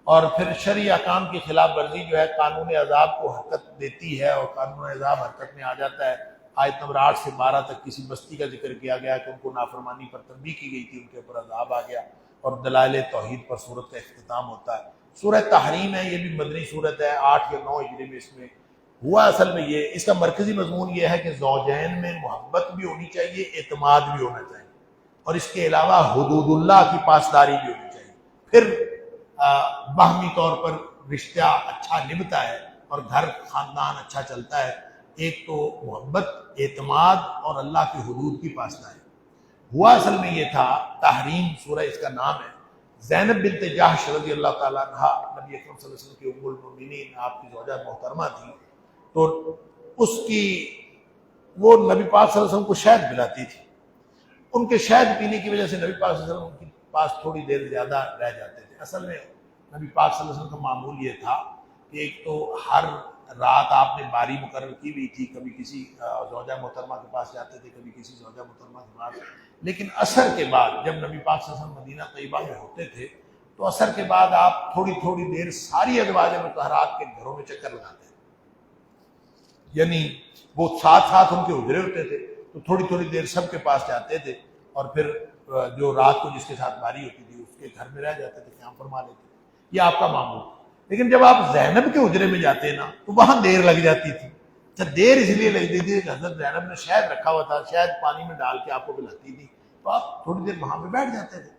A: اور پھر شرعی احکام کی خلاف ورزی جو ہے قانون عذاب کو حرکت دیتی ہے، اور قانون عذاب حرکت میں آ جاتا ہے۔ آیت نمبر 8 سے 12 تک کسی بستی کا ذکر کیا گیا کہ ان کو نافرمانی پر تنبیہ کی گئی تھی، ان کے اوپر عذاب آ گیا، اور دلائل توحید پر سورت کا اختتام ہوتا ہے۔ سورہ تحریم ہے، یہ بھی مدنی سورت ہے، 8 یا 9 ہجری میں اس میں ہوا اصل میں یہ، اس کا مرکزی مضمون یہ ہے کہ زوجین میں محبت بھی ہونی چاہیے، اعتماد بھی ہونا چاہیے، اور اس کے علاوہ حدود اللہ کی پاسداری بھی ہونی چاہیے، پھر باہمی طور پر رشتہ اچھا نبھتا ہے اور گھر خاندان اچھا چلتا ہے۔ ایک تو محبت، اعتماد اور اللہ کی حدود کی پاسداری۔ ہوا اصل میں یہ تھا، تحریم سورہ اس کا نام ہے، زینب بنت جحش رضی اللہ تعالیٰ عنہ نبی اکرم صلی اللہ علیہ وسلم کی ام المؤمنین، آپ کی زوجہ محترمہ تھی، تو اس کی وہ نبی پاک صلی اللہ علیہ وسلم کو شہد پلاتی تھی۔ ان کے شہد پینے کی وجہ سے نبی پاک صلی اللہ علیہ وسلم کے پاس تھوڑی دیر زیادہ رہ جاتے تھے۔ اصل میں نبی پاک صلی اللہ علیہ وسلم کا معمول یہ تھا کہ ایک تو ہر رات آپ نے باری مقرر کی ہوئی تھی، کبھی کسی زوجہ محترمہ کے پاس جاتے تھے، کبھی کسی زوجہ محترمہ کے پاس، لیکن عصر کے بعد جب نبی پاک صلی اللہ علیہ وسلم مدینہ طیبہ میں ہوتے تھے تو عصر کے بعد آپ تھوڑی تھوڑی دیر ساری ازواج مطہرات کے گھروں میں چکر لگاتے تھے، یعنی وہ ساتھ ساتھ ان کے حجرے ہوتے تھے تو تھوڑی تھوڑی دیر سب کے پاس جاتے تھے، اور پھر جو رات کو جس کے ساتھ باری ہوتی تھی اس کے گھر میں رہ جاتے تھے، قیام فرما لیتے تھے۔ یہ آپ کا معمول۔ لیکن جب آپ زینب کے حجرے میں جاتے نا تو وہاں دیر لگ جاتی تھی۔ اچھا، دیر اس لیے لگتی تھی کہ حضرت زینب نے شہد رکھا ہوا تھا، شہد پانی میں ڈال کے آپ کو پلاتی تھی، تو آپ تھوڑی دیر وہاں پہ بیٹھ جاتے تھے۔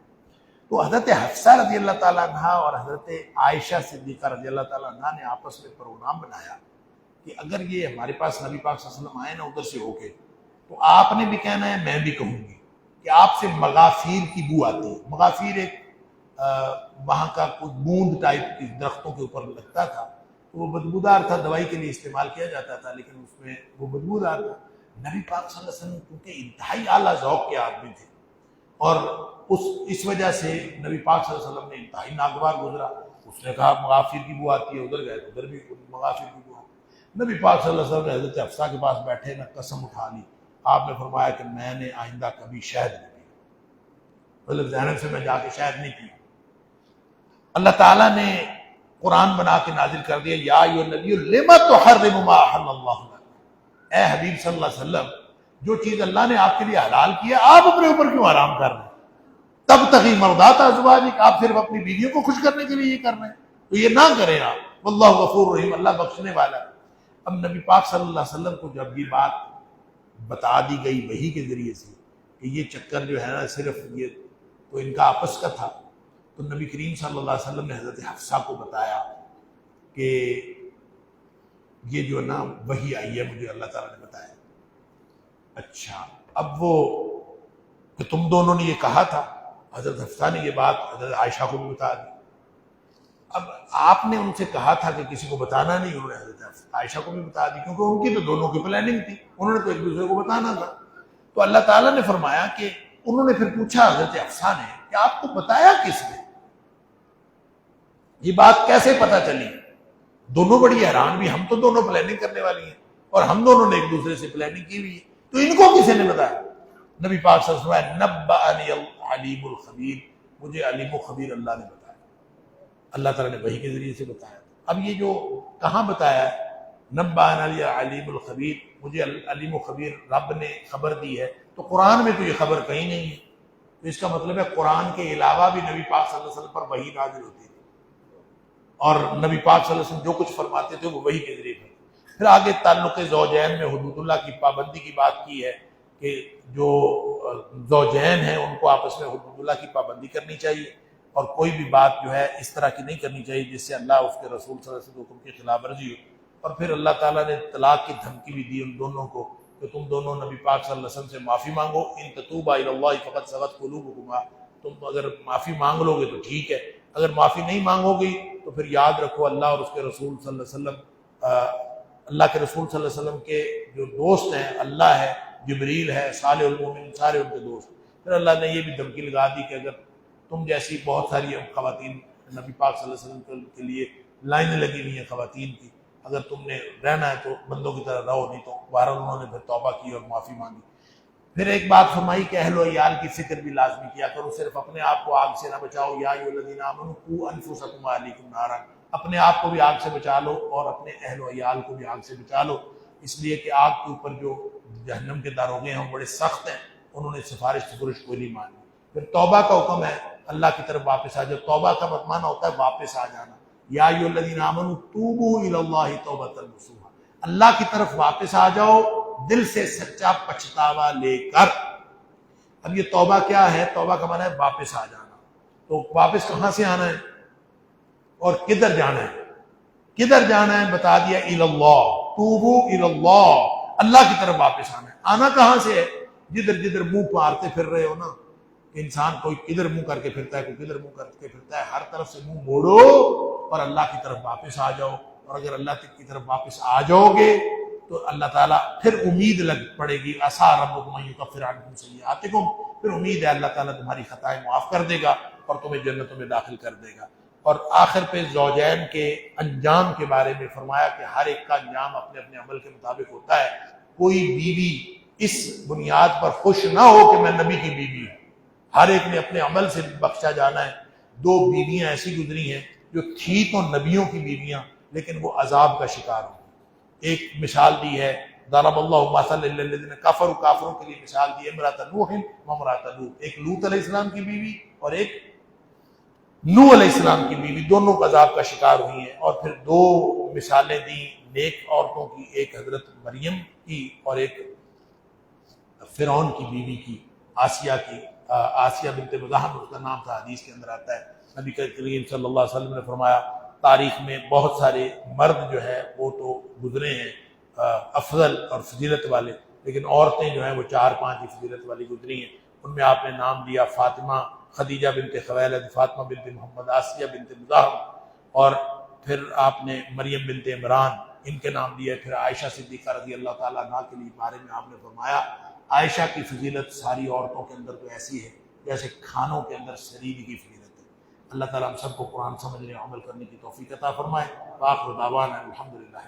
A: تو حضرت حفصہ رضی اللہ تعالیٰ عنہ اور حضرت عائشہ صدیقہ رضی اللہ تعالیٰ عنہ نے آپس میں پروگرام بنایا کہ اگر یہ ہمارے پاس نبی پاک صلی اللہ علیہ وسلم آئے نا ادھر سے ہو کے، تو آپ نے بھی کہنا ہے، میں بھی کہوں گی کہ آپ سے مغافیر کی بو آتی ہے۔ مغافیر ایک وہاں کا کچھ بوند ٹائپ کی درختوں کے اوپر لگتا تھا، تو وہ بدبودار تھا، دوائی کے لیے استعمال کیا جاتا تھا، لیکن اس میں وہ بدبودار تھا۔ نبی پاک صلی اللہ علیہ وسلم کیونکہ انتہائی اعلیٰ ذوق کے آدمی تھے، اور اس وجہ سے نبی پاک صلی اللہ علیہ وسلم نے انتہائی ناگوار گزرا۔ اس نے کہا مغافر کی بو آتی ہے، ادھر گئے تو ادھر بھی مغافر کی بو آتی۔ نبی پاک صلی اللہ علیہ وسلم نے حضرت حفصہ کے پاس بیٹھے نہ قسم اٹھا لی، آپ نے فرمایا کہ میں نے آئندہ کبھی شہد نہیں پیا، مطلب زینب سے میں جا کے شہد نہیں پیا۔ اللہ تعالیٰ نے قرآن بنا کے نازل کر دیا، یا ایھا النبی لم تحرم ما احل اللہ لک، اے حبیب صلی اللہ علیہ وسلم، جو چیز اللہ نے آپ کے لیے حلال کیا آپ اپنے اوپر کیوں حرام کر رہے ہیں؟ تبتغی مرضات ازواجک، آپ صرف اپنی بیویوں کو خوش کرنے کے لیے یہ کر رہے ہیں، تو یہ نہ کریں آپ، واللہ غفور رحیم، اللہ بخشنے والا ہے۔ اب نبی پاک صلی اللہ علیہ وسلم کو جب یہ بات بتا دی گئی وحی کے ذریعے سے کہ یہ چکر جو ہے نا صرف یہ تو ان کا آپس کا تھا، تو نبی کریم صلی اللہ علیہ وسلم نے حضرت حفصہ کو بتایا کہ یہ جو نا وحی آئی ہے، مجھے اللہ تعالیٰ نے بتایا۔ اچھا، اب وہ کہ تم دونوں نے یہ کہا تھا، حضرت حفصہ نے یہ بات حضرت عائشہ کو بھی بتا دی۔ اب آپ نے ان سے کہا تھا کہ کسی کو بتانا نہیں، انہوں نے حضرت عائشہ کو بھی بتا دی، کیونکہ ان کی تو دونوں کی پلاننگ تھی، انہوں نے تو ایک دوسرے کو بتانا تھا۔ تو اللہ تعالیٰ نے فرمایا کہ انہوں نے پھر پوچھا حضرت حفصہ نے کہ آپ کو بتایا کس نے، یہ بات کیسے پتہ چلی؟ دونوں بڑی حیران بھی، ہم تو دونوں پلاننگ کرنے والی ہیں اور ہم دونوں نے ایک دوسرے سے پلاننگ کی ہوئی ہے، تو ان کو کسی نے بتایا؟ نبی پاک صلی اللہ علیہ وسلم، نبأنی العلیم الخبیر، مجھے علیم و خبیر اللہ نے بتایا، اللہ تعالیٰ نے وحی کے ذریعے سے بتایا۔ اب یہ جو کہاں بتایا ہے، نبأنی العلیم الخبیر، مجھے علیم و خبیر رب نے خبر دی ہے، تو قرآن میں تو یہ خبر کہیں نہیں ہے، تو اس کا مطلب ہے قرآن کے علاوہ بھی نبی پاک صلی اللہ علیہ وسلم پر وحی نازل ہوتی تھی، اور نبی پاک صلی اللہ علیہ وسلم جو کچھ فرماتے تھے وہ وحی کے ذریعے ہے۔ پھر آگے تعلق زوجین میں حدود اللہ کی پابندی کی بات کی ہے کہ جو زوجین ہیں ان کو آپس میں حدود اللہ کی پابندی کرنی چاہیے، اور کوئی بھی بات جو ہے اس طرح کی نہیں کرنی چاہیے جس سے اللہ اس کے رسول صلی اللہ علیہ وسلم کے حکم کی خلاف ورزی ہو۔ اور پھر اللہ تعالیٰ نے طلاق کی دھمکی بھی دی ان دونوں کو کہ تم دونوں نبی پاک صلی اللہ علیہ وسلم سے معافی مانگو، ان تتوبا الی اللہ فقد صغت قلوبکما، تم اگر معافی مانگ لو گے تو ٹھیک ہے، اگر معافی نہیں مانگو گی تو پھر یاد رکھو اللہ اور اس کے رسول صلی اللہ علیہ وسلم، اللہ کے رسول صلی اللہ علیہ وسلم کے جو دوست ہیں اللہ ہے، جبریل ہے، صالح المومن، سارے ان کے دوست۔ پھر اللہ نے یہ بھی دھمکی لگا دی کہ اگر تم جیسی بہت ساری خواتین نبی پاک صلی اللہ علیہ وسلم کے لیے لائنیں لگی ہوئی ہیں خواتین کی، اگر تم نے رہنا ہے تو بندوں کی طرح رہو، نہیں تو بہرحال انہوں نے پھر توبہ کی اور معافی مانگی۔ پھر ایک بات فرمائی کہ اہل و عیال کی فکر بھی لازمی کیا کرو، صرف اپنے آپ کو آگ سے نہ بچاؤ، یا ایھا الذین آمنوا قوا انفسکم واہلیکم نارا، اپنے آپ کو بھی آگ سے بچا لو اور اپنے اہل و عیال کو بھی آگ سے بچا لو، اس لیے کہ آگ کے اوپر جو جہنم کے داروغے ہیں وہ بڑے سخت ہیں، انہوں نے سفارش کوئی نہیں مانی۔ پھر توبہ کا حکم ہے، اللہ کی طرف واپس آ جاؤ، توبہ کا معنی ہوتا ہے واپس آ جانا، یا ایھا الذین آمنوا توبوا الی اللہ توبۃ نصوحا، اللہ کی طرف واپس آ جاؤ دل سے سچا پچھتاوا لے کر۔ اب یہ توبہ کیا ہے؟ توبہ کا معنی ہے واپس آ جانا۔ تو واپس کہاں سے آنا ہے اور کدھر جانا ہے؟ کدھر جانا ہے بتا دیا، اللہ، توبو اللہ، اللہ کی طرف واپس آنا ہے۔ آنا کہاں سے ہے؟ جدھر جدھر منہ مارتے پھر رہے ہو نا، انسان کوئی کدھر منہ کر کے پھرتا ہے، کوئی کدھر منہ کر کے پھرتا ہے، ہر طرف سے منہ موڑو اور اللہ کی طرف واپس آ جاؤ۔ اور اگر اللہ کی طرف واپس آ جاؤ گے تو اللہ تعالیٰ پھر امید لگ پڑے گی، عسیٰ ربکم ان یکفر عنکم سیئاتکم، پھر امید ہے اللہ تعالیٰ تمہاری خطائیں معاف کر دے گا اور تمہیں جنتوں میں داخل کر دے گا۔ اور آخر پہ زوجین کے انجام کے بارے میں فرمایا کہ ہر ایک کا انجام اپنے اپنے عمل کے مطابق ہوتا ہے۔ کوئی بیوی اس بنیاد پر خوش نہ ہو کہ میں نبی کی بیوی ہوں، ہر ایک نے اپنے عمل سے بخشا جانا ہے۔ دو بیویاں ایسی گزری ہیں جو تھی تو نبیوں کی بیویاں لیکن وہ عذاب کا شکار ہوئی۔ ایک مثال دی ہے، ضرب اللہ مثلا للذین کفروا، کافروں کے لیے مثال دی ہے، امرأۃ نوح و امرأۃ لوط، ایک لوط علیہ السلام کی بیوی اور ایک نوح علیہ السلام کی بیوی، دونوں عذاب کا شکار ہوئی ہیں۔ اور پھر دو مثالیں دی نیک عورتوں کی، ایک حضرت مریم کی اور ایک فرعون کی بیوی کی، آسیہ کی، آسیہ بنت مزاحم اس کا نام تھا، حدیث کے اندر آتا ہے۔ نبی کریم صلی اللہ علیہ وسلم نے فرمایا تاریخ میں بہت سارے مرد جو ہے وہ تو گزرے ہیں افضل اور فضیلت والے، لیکن عورتیں جو ہیں وہ 4-5 ہی فضیلت والی گزری ہیں۔ ان میں آپ نے نام دیا فاطمہ، خدیجہ بنت خویلد، فاطمہ بنت محمد، آسیہ بنت مزاحم، اور پھر آپ نے مریم بنت عمران، ان کے نام دیے۔ پھر عائشہ صدیقہ رضی اللہ تعالیٰ عنہ کے لیے بارے میں آپ نے فرمایا عائشہ کی فضیلت ساری عورتوں کے اندر تو ایسی ہے جیسے کھانوں کے اندر شریر کی فضیلت ہے۔ اللہ تعالیٰ ہم سب کو قرآن سمجھنے اور عمل کرنے کی توفیق عطا فرمائے۔ وآخر دعوانا الحمدللہ۔